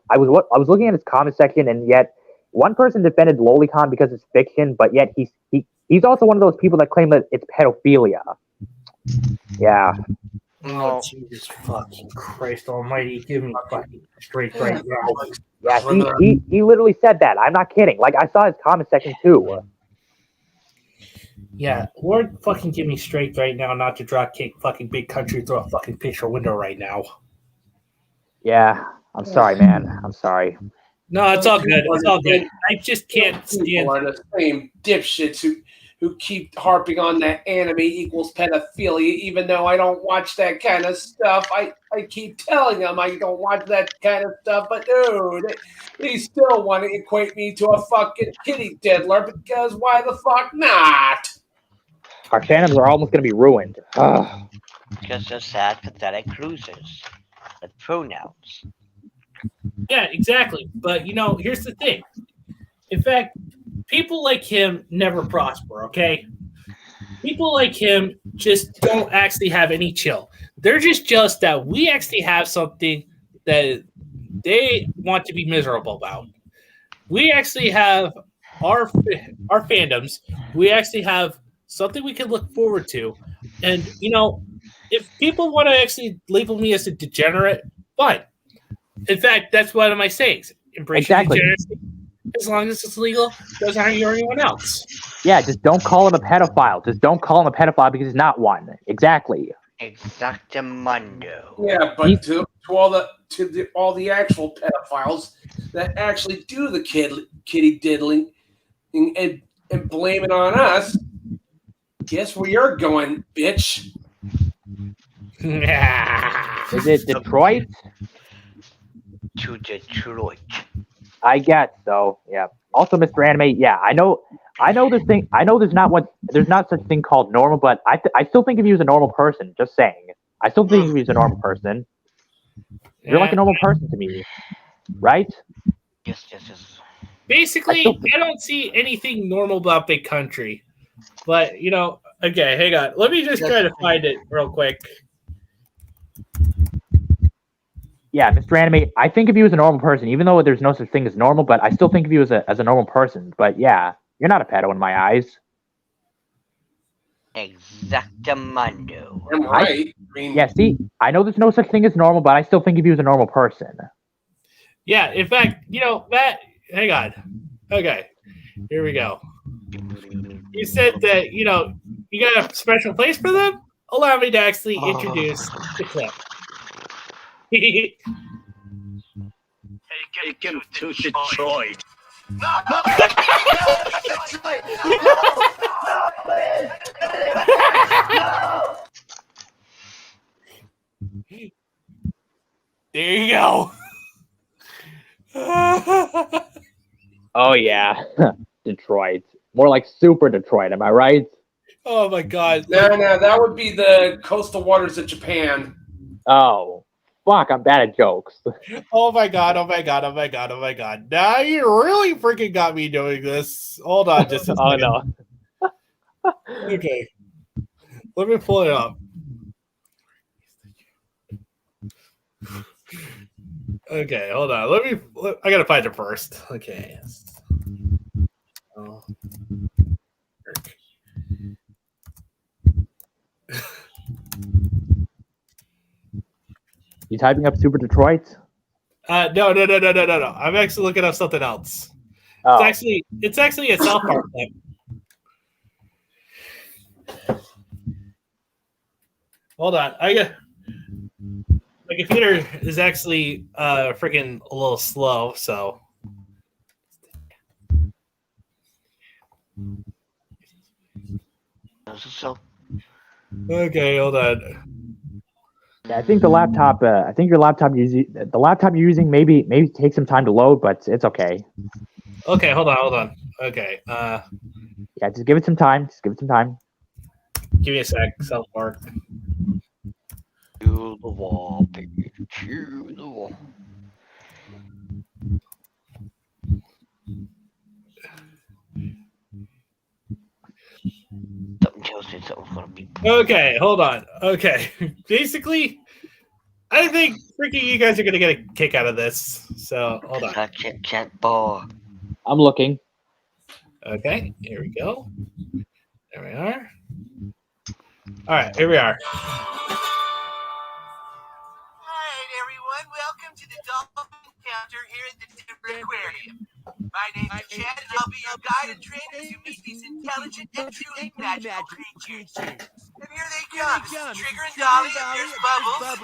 I was looking at his comment section, and yet one person defended Lolicon because it's fiction, but yet he's also one of those people that claim that it's pedophilia. Yeah. Oh, Jesus fucking Christ almighty, give me fucking straight right now. Yeah, he literally said that. I'm not kidding. I saw his comment section too. Yeah, Lord fucking give me straight right now not to drop kick fucking Big Country through a fucking picture window right now. Yeah, I'm sorry, man. I'm sorry. No, it's all good. It's all good. I just can't stand. People are the same dipshits who keep harping on that anime equals pedophilia, even though I don't watch that kind of stuff. I keep telling them I don't watch that kind of stuff, but dude, they still want to equate me to a fucking kitty diddler because why the fuck not? Our fandoms are almost going to be ruined. Because they're sad, pathetic losers with pronouns. Yeah, exactly. But, here's the thing. In fact, people like him never prosper, okay? People like him just don't actually have any chill. They're just jealous that we actually have something that they want to be miserable about. We actually have our fandoms. We actually have something we can look forward to. And, if people want to actually label me as a degenerate, fine. In fact, that's one of my sayings. Embrace degeneracy. as long as it's legal, doesn't hurt anyone else. Yeah, just don't call him a pedophile. Just don't call him a pedophile because he's not one. Exactly. Exactamundo. Yeah, but to all the actual pedophiles that actually do the kitty diddling and blame it on us, guess where you're going, bitch? Is it Detroit? To Detroit. I guess so. Yeah. Also, Mr. Anime. Yeah, I know this thing. I know there's not such thing called normal, but I still think of you as a normal person. Just saying. I still think of you as a normal person. You're like a normal person to me, right? Yes. Basically, I don't see anything normal about Big Country. But, okay, hang on. Let me just try to find it real quick. Yeah, Mr. Anime, I think of you as a normal person, even though there's no such thing as normal, but I still think of you as a normal person. But yeah, you're not a pedo in my eyes. Exactamundo. I'm right. Yeah, see, I know there's no such thing as normal, but I still think of you as a normal person. Yeah, in fact, Matt, hang on. Okay, here we go. You said that, you got a special place for them? Allow me to actually introduce the clip. Take him to Detroit. There you go. Oh yeah, Detroit. More like Super Detroit, am I right? Oh my God. No, that would be the coastal waters of Japan. Oh, fuck, I'm bad at jokes. Oh my God. Now you really freaking got me doing this. Hold on just a second. Oh no. Okay. Let me pull it up. Okay, hold on. I gotta find it first. Okay. Oh. You typing up Super Detroit? No. I'm actually looking up something else. Oh. It's actually a South Park clip. Hold on. My computer is actually freaking a little slow, so. Okay, hold on. Yeah, I think the laptop. I think your laptop the laptop you're using maybe take some time to load, but it's okay. Okay, hold on. Okay. Yeah, just give it some time. Give me a sec. South Park. To the wall, baby. To the wall. Something tells me something's gonna be. Okay, hold on. Okay. Basically, I think freaking you guys are gonna get a kick out of this. So hold on. Can't ball. I'm looking. Okay, here we go. There we are. All right, here we are. Hi, everyone. Welcome to the dolphin encounter here at the Denver Aquarium. My name is Chad, and I'll be your guide and trainer to meet these intelligent and truly magical creatures. And here they come. This is Trigger and Dolly, and there's Bubbles.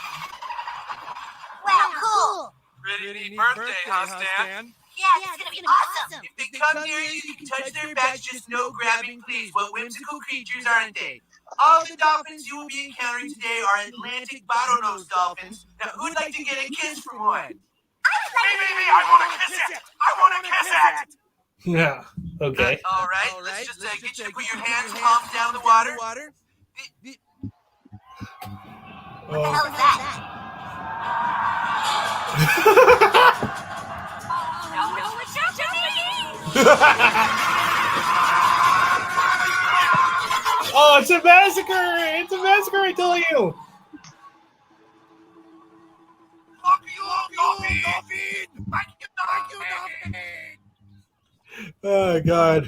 Wow, cool! Pretty neat birthday, huh, Stan? Yeah, it's gonna be awesome! If they come near you, you can touch their backs, just no grabbing, please. What whimsical creatures, aren't they? All the dolphins you will be encountering today are Atlantic bottlenose dolphins. Now, who'd like to get a kiss from one? Me, I want to kiss it. I want to kiss it. Yeah. Okay. All right, let's just get you to put your hands palms down the water. What the hell is that? No, it's not Oh, it's a massacre! It's a massacre, I tell you! Fuck you, dolphin! Fuck you, dolphin! Oh, God.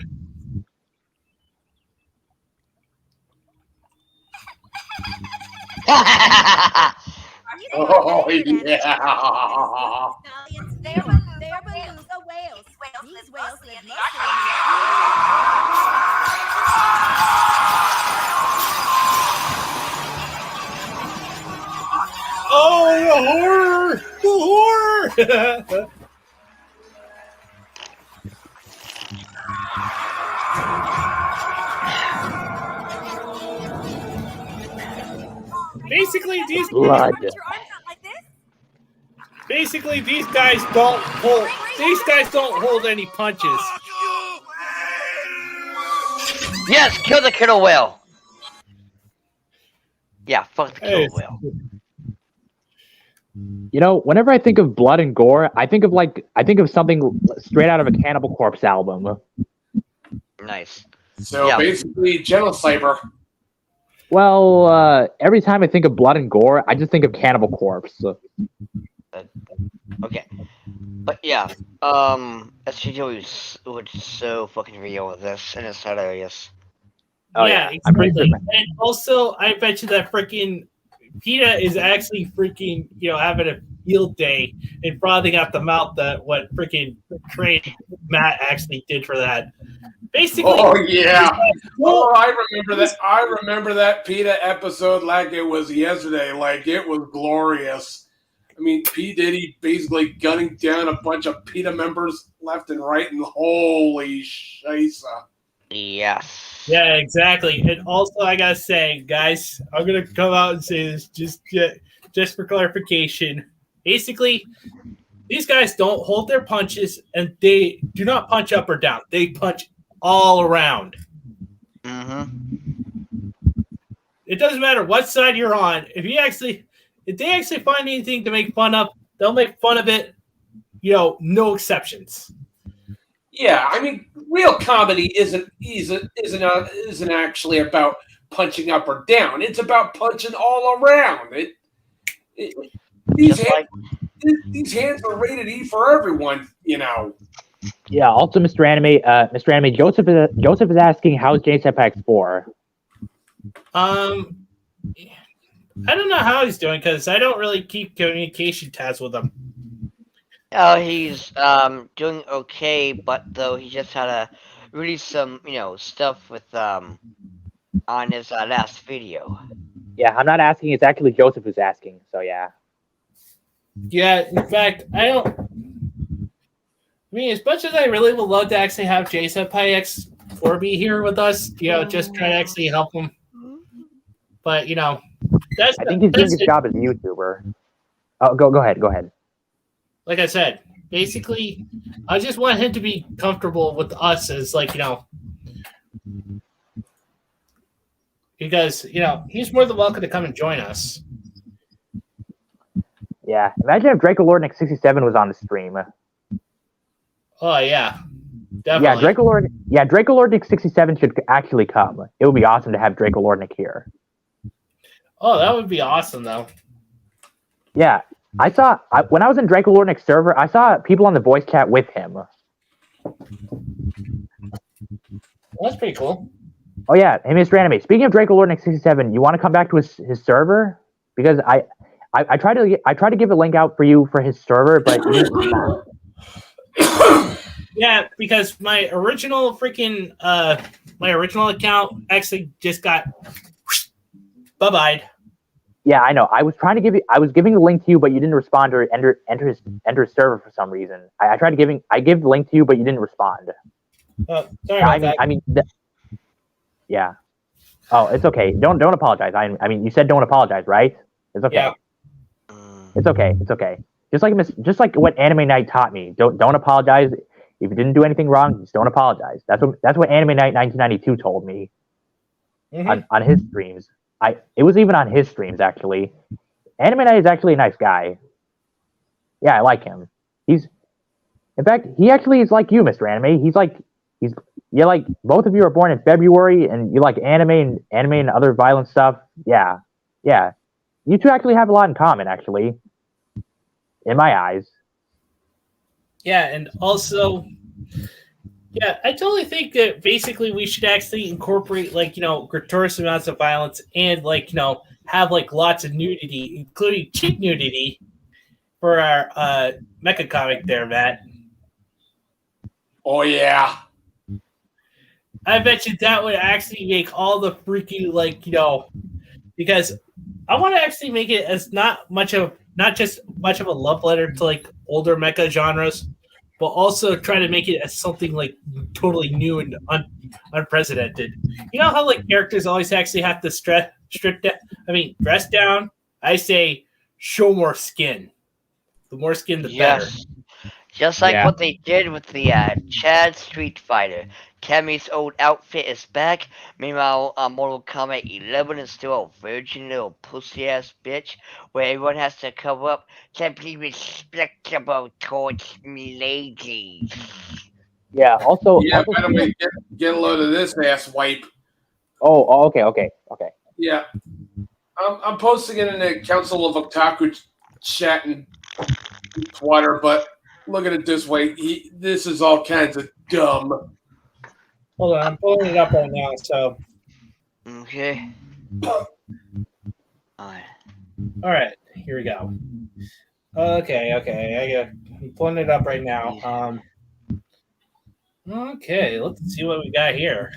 Oh, yeah. They're beluga whales. These mostly in the Oh, the horror! The horror! Basically, these Blood. Put your arms out like this. basically these guys don't hold. These guys don't hold any punches. Yes, kill the killer whale. Yeah, fuck the killer whale. You know, whenever I think of blood and gore, I think of something straight out of a Cannibal Corpse album. Nice. So Yeah. basically, Genocider. Well, every time I think of blood and gore, I just think of Cannibal Corpse. Okay. But yeah, SGW was so fucking real with this, and it's hilarious. Oh, yeah, I'm pretty exactly. sure. And also, I bet you that freaking PETA is actually freaking, having a field day and frothing out the mouth that what freaking Trey Matt actually did for that. Basically, Oh yeah. Oh, I remember that. I remember that PETA episode like it was yesterday. Like it was glorious. I mean, P. Diddy basically gunning down a bunch of PETA members left and right, and holy shisa. Yes. Yeah, exactly. And also, I gotta say, guys, I'm gonna come out and say this just for clarification. Basically, these guys don't hold their punches, and they do not punch up or down. They punch all around. Mm-hmm. It doesn't matter what side you're on. If they actually find anything to make fun of, they'll make fun of it. No exceptions. Yeah, I mean, real comedy isn't actually about punching up or down. It's about punching all around. These hands are rated E for everyone. Yeah. Also, Mr. Anime, Joseph is asking how's Jacepax 4. I don't know how he's doing because I don't really keep communication tabs with him. Oh, he's doing okay, but though he just had to release some stuff with on his last video. Yeah, I'm not asking. It's actually Joseph who's asking. So yeah. Yeah, in fact, I mean, as much as I really would love to actually have Jason X4 be here with us, just try to actually help him. But I think he's doing his job as a YouTuber. Oh, go ahead. Like I said, basically, I just want him to be comfortable with us as because he's more than welcome to come and join us. Yeah, imagine if Draco Lordnik 67 was on the stream. Oh yeah, definitely. Yeah, Draco Lordnik 67 should actually come. It would be awesome to have Draco Lordnik here. Oh, that would be awesome, though. Yeah, when I was in Draco Lordnik's server, I saw people on the voice chat with him. Well, that's pretty cool. Oh yeah, hey Mr. Anime. Speaking of Draco Lordnik 67, you want to come back to his server? Because I tried to give a link out for you for his server, but you didn't respond. Yeah, because my original account actually just got bye-bye. Yeah, I know. I was giving the link to you, but you didn't respond or enter his server for some reason. I gave the link to you, but you didn't respond. Sorry about that. Yeah. Oh, it's okay. Don't apologize. I mean, you said don't apologize, right? It's okay. Yeah. It's okay. It's okay. Just like what Anime Night taught me. Don't apologize. If you didn't do anything wrong, just don't apologize. That's what Anime Night 1992 told me on his streams. It was even on his streams actually. Anime Night is actually a nice guy. Yeah, I like him. In fact, he actually is like you, Mr. Anime. You're like both of you are born in February, and you like anime and other violent stuff. Yeah. You two actually have a lot in common, actually. In my eyes. Yeah, and also, yeah, I totally think that basically we should actually incorporate gratuitous amounts of violence and have lots of nudity, including chick nudity, for our mecha comic there, Matt. Oh yeah. I bet you that would actually make all the freaking because I want to actually make it as not just much of a love letter to like older mecha genres, but also try to make it as something like totally new and unprecedented. You know how like characters always actually have to dress down. I say show more skin. The more skin, the better. Yes. Just like Yeah. what they did with the Chad Street Fighter. Cammy's old outfit is back. Meanwhile, Mortal Kombat 11 is still a virgin little pussy ass bitch where everyone has to cover up to be respectable towards me ladies. Yeah. Also, Yeah, by the speaking way, of, get a load of this ass wipe. okay. Yeah. I'm posting it in the Council of Otaku chat and Twitter, but look at it this way. This is all kinds of dumb. Hold on, I'm pulling it up right now. So, Okay. Alright. all right, here we go. Okay, I'm pulling it up right now. Okay, let's see what we got here.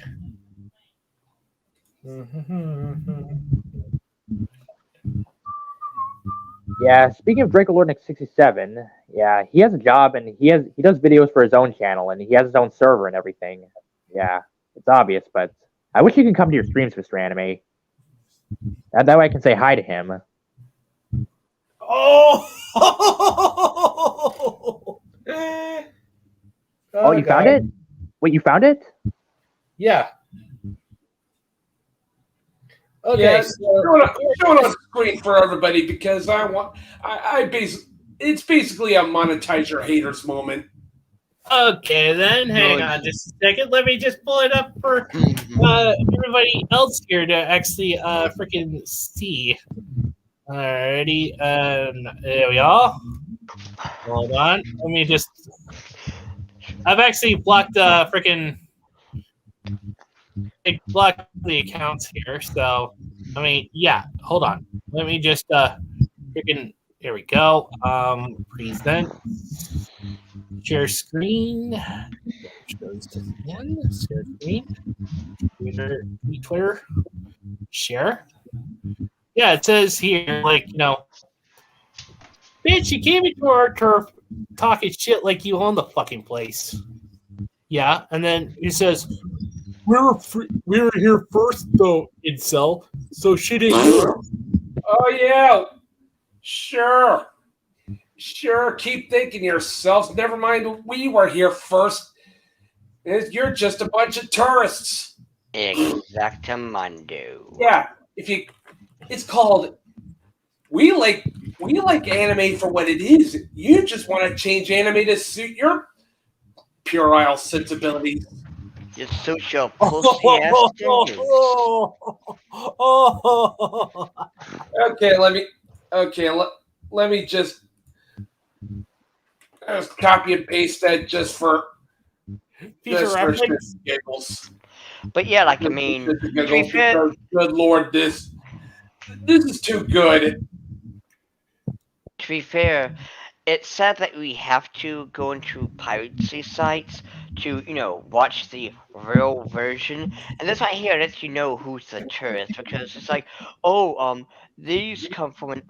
Yeah. Speaking of Draco Lord Nick 67, yeah, he has a job and he does videos for his own channel and he has his own server and everything. Yeah, it's obvious, but I wish he could come to your streams, Mr. Anime. That way I can say hi to him. Oh! Oh, you found it? Wait, you found it? Yeah. Okay, Yeah, so show it on screen for everybody because it's basically a monetize your haters moment. okay, then hang on just a second. Let me just pull it up for everybody else here to actually freaking see. Alrighty, there we are. Hold on, let me just. I've actually blocked freaking. Blocked the accounts here, so I mean, yeah. Hold on, let me just freaking. Here we go. Present. Share screen. Shows again. Share screen. Twitter. Share. Yeah, it says here, like, bitch, you came into our turf talking shit like you own the fucking place. Yeah, and then it says, we were here first, though, incel, so shit ain't yours. Oh yeah, sure. Keep thinking to yourselves. Never mind, we were here first. You're just a bunch of tourists. Exactamundo. Yeah, it's called. We like anime for what it is. You just want to change anime to suit your puerile sensibilities. You social pussy ass standards. Okay, let me just copy and paste that just for giggles. But yeah, like I mean, to be fair, Good Lord, this is too good. to be fair, it's sad that we have to go into piracy sites to, watch the real version. And this right here lets you know who's the tourist because it's like, oh, these come from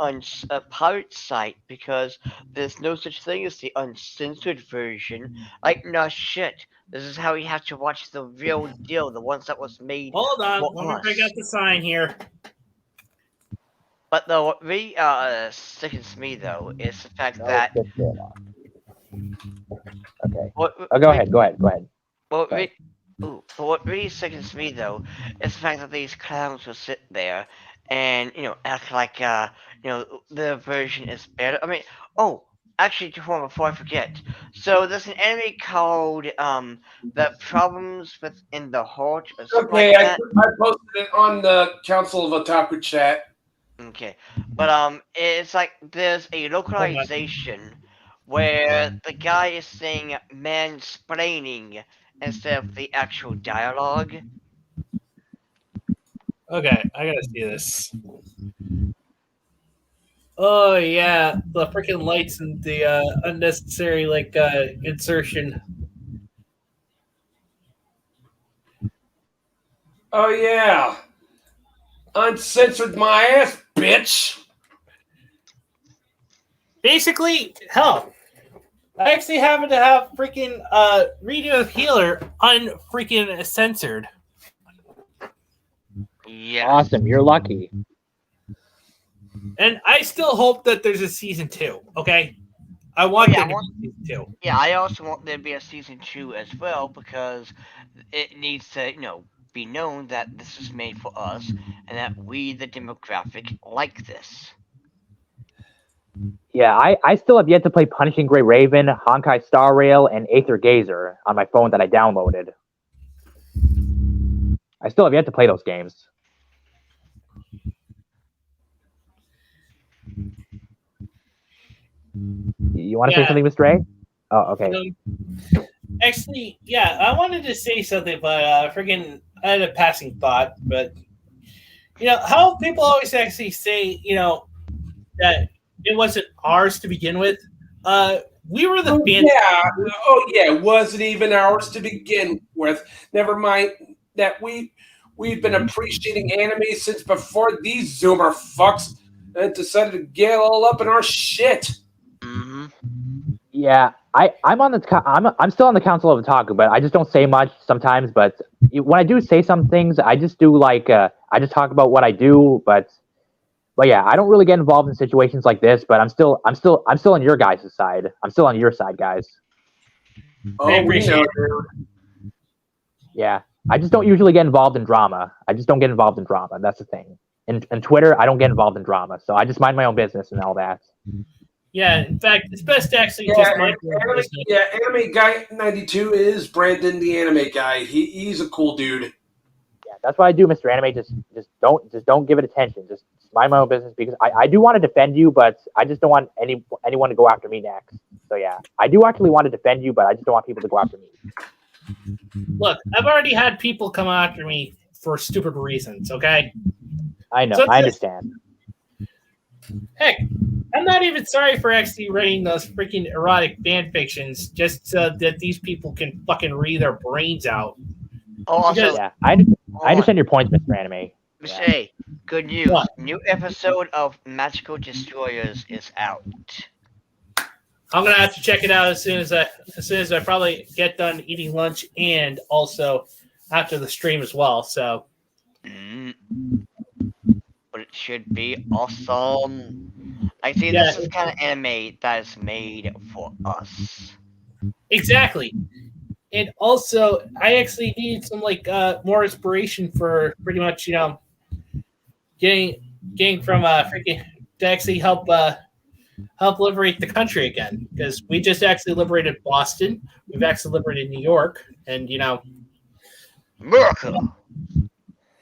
a pirate site because there's no such thing as the uncensored version. Like, no shit. This is how you have to watch the real deal, the ones that was made. Hold on, for let me us. break out the sign here. But though what really sickens me though is the fact that Okay. what Go ahead. what really sickens me though is the fact that these clowns will sit there and act like their version is better. I mean, actually, before I forget, so there's an anime called The Problems Within the Heart or something Okay, like that. I posted it on the Council of Otaku chat. Okay, but it's like there's a localization where the guy is saying mansplaining instead of the actual dialogue. Okay, I gotta see this. Oh yeah, the freaking lights and the unnecessary insertion. Oh yeah, uncensored my ass, bitch. Basically, hell, I actually happen to have freaking Radio Healer unfreaking censored. Yeah. Awesome. You're lucky. And I still hope that there's a season 2, okay? I want there to be a season 2. Yeah, I also want there to be a season 2 as well because it needs to, be known that this is made for us and that we, the demographic, like this. Yeah, I still have yet to play Punishing Gray Raven, Honkai Star Rail, and Aether Gazer on my phone that I downloaded. I still have yet to play those games. You want to say something, Mr. A? Oh, okay. Actually, yeah, I wanted to say something, but friggin' I had a passing thought. But how people always actually say, that it wasn't ours to begin with. We were the fans. Yeah, it wasn't even ours to begin with. Never mind that we've been appreciating anime since before these Zoomer fucks decided to get all up in our shit. Mm-hmm. Yeah, I'm still on the Council of Otaku, but I just don't say much sometimes. But when I do say some things, I just do I just talk about what I do. But yeah, I don't really get involved in situations like this. But I'm still on your guys' side. I'm still on your side, guys. Oh, we know. Yeah, I just don't usually get involved in drama. I just don't get involved in drama. That's the thing. And Twitter, I don't get involved in drama, so I just mind my own business and all that. Yeah, in fact, it's best to actually just mind your own business. Yeah, Anime Guy 92 is Brandon, the anime guy. He's a cool dude. Yeah, that's what I do, Mr. Anime. Just don't give it attention. Just mind my own business because I do want to defend you, but I just don't want anyone to go after me next. So yeah, I do actually want to defend you, but I just don't want people to go after me. Look, I've already had people come after me for stupid reasons. Okay. I know. So I understand. Heck, I'm not even sorry for actually writing those freaking erotic fan fictions just so that these people can fucking read their brains out. Oh, also, yeah, I understand your points, Mr. Anime. Mr. A, good news. What? New episode of Magical Destroyers is out. I'm gonna have to check it out as soon as I probably get done eating lunch and also after the stream as well. So. But it should be awesome. I see this is kind of anime that is made for us. Exactly. And also, I actually need some more inspiration for pretty much getting from freaking to actually help liberate the country again, because we just actually liberated Boston, we've actually liberated New York, and America.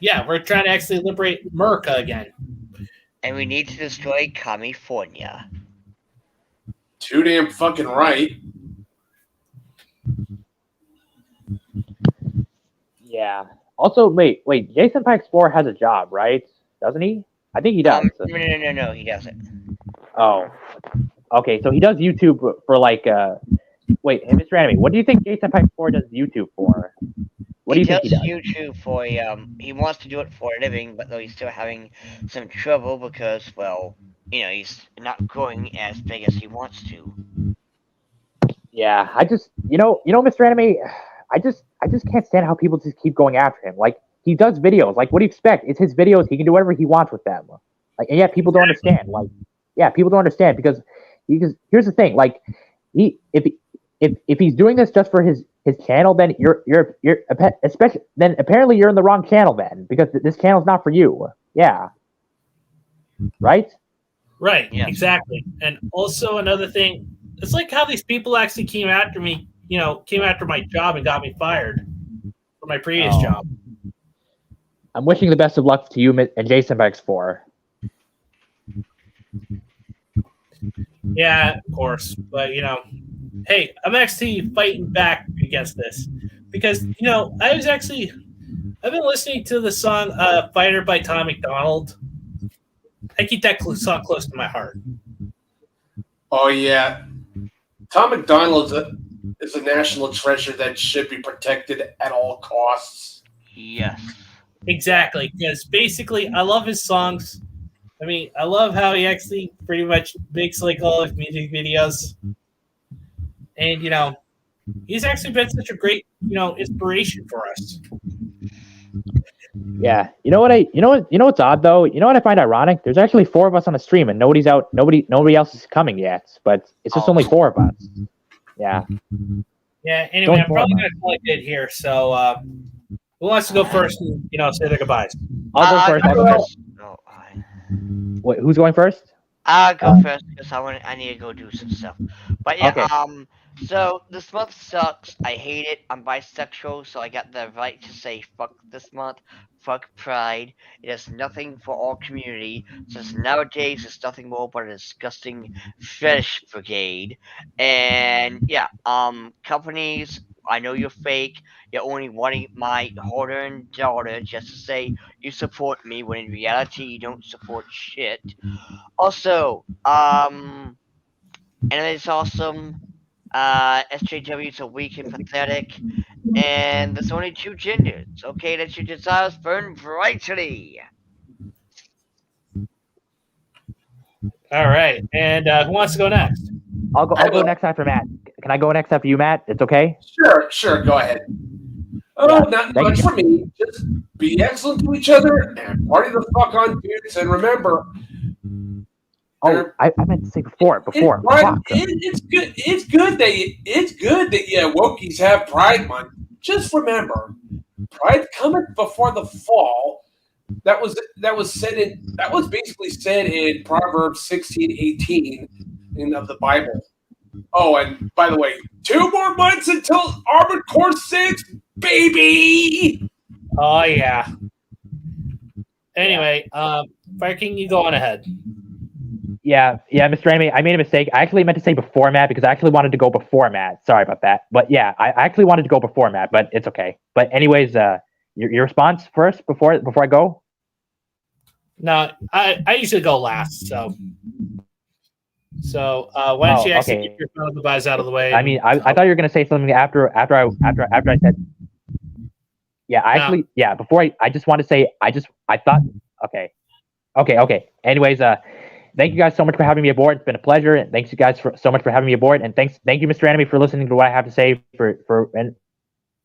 Yeah, we're trying to actually liberate America again. And we need to destroy California. Too damn fucking right. Yeah. Also, wait. Jason Pikes 4 has a job, right? Doesn't he? I think he does. No, he doesn't. Oh. Okay, so he does YouTube for Wait, hey, Mr. Anime, what do you think Jason Pikes 4 does YouTube for? What do you think he does? YouTube for he wants to do it for a living, but though he's still having some trouble because, well, he's not growing as big as he wants to. Yeah, I just, Mr. Anime, I just can't stand how people just keep going after him. Like, he does videos. Like, what do you expect? It's his videos. He can do whatever he wants with them. Like, and yeah, people don't understand. Like, yeah, people don't understand because here's the thing. Like, if he's doing this just for his channel, then you're especially then apparently you're in the wrong channel then, because this channel's not for you. Yeah. Right? Right. Yeah. Exactly. And also another thing, it's like how these people actually came after me, came after my job and got me fired from my previous job. I'm wishing the best of luck to you and Jason Pikes 4. Yeah, of course. But, hey, I'm actually fighting back against this because, I've been listening to the song Fighter by Tom McDonald. I keep that song close to my heart. Oh, yeah. Tom McDonald is a national treasure that should be protected at all costs. Yes. Exactly, because basically, I love his songs. I mean, I love how he actually pretty much makes like all his music videos, and he's actually been such a great inspiration for us. Yeah. You know what's odd though? You know what I find ironic? There's actually 4 of us on the stream and nobody's out. Nobody else is coming yet. But it's just only 4 of us. Yeah. Yeah. Anyway, Don't I'm probably gonna call it good here. So, who wants to go first? And, say their goodbyes. I'll go first. I'll go first. Wait, who's going first? I'll go first because I need to go do some stuff. But yeah, Okay. so this month sucks. I hate it. I'm bisexual, so I got the right to say fuck this month. Fuck Pride. It has nothing for our community. Since nowadays it's nothing more but a disgusting fetish brigade. And yeah, companies, I know you're fake. You're only wanting my hard-earned daughter just to say you support me when in reality you don't support shit. Also, anime is awesome. SJWs are weak and pathetic. And there's only 2 genders. Okay, let your desires burn brightly. All right, and who wants to go next? I'll go next after Matt. Can I go next after you, Matt? It's okay? Sure, go ahead. Oh, Yeah, not thank much you. for me. Just be excellent to each other and party the fuck on, dudes. And remember, Oh, I meant to say before. Fuck. it's good. It's good that wokies have Pride Month. Just remember, Pride cometh before the fall. That was basically said in Proverbs 16:18 of the Bible. Oh, and by the way, 2 more months until Armored Core 6, baby! Oh yeah. Anyway, Fire King, you go on ahead. Yeah, Mr. Anime, I made a mistake. I actually meant to say before Matt because I actually wanted to go before Matt. Sorry about that. But yeah, I actually wanted to go before Matt, but it's okay. But anyways, your response first before I go? No, I usually go last, so why don't you actually okay. get your final goodbyes out of the way? I mean, I thought you were gonna say something after I said. Yeah, before I just want to say I thought okay. Anyways, thank you guys so much for having me aboard. It's been a pleasure, and thanks you guys so much for having me aboard. And thank you, Mr. Anime, for listening to what I have to say for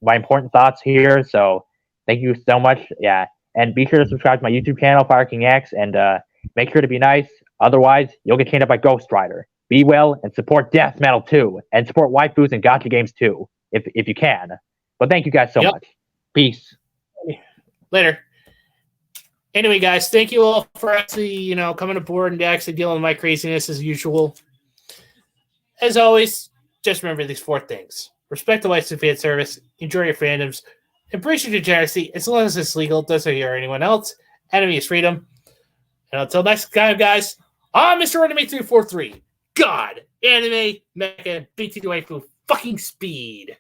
my important thoughts here. So thank you so much. Yeah, and be sure to subscribe to my YouTube channel, Fire King X, and make sure to be nice. Otherwise, you'll get chained up by Ghost Rider. Be well and support death metal too, and support waifus and gacha games too, if you can. But thank you guys so much. Peace. Later. Anyway, guys, thank you all for actually, coming aboard and actually dealing with my craziness as usual. As always, just remember these 4 things. Respect the rights of fan service, enjoy your fandoms, embrace your degeneracy as long as it's legal, doesn't hurt anyone else. Enemy is freedom. And until next time, guys, I'm Mr. Enemy 343. God, anime, mecha, BT waifu, fucking speed.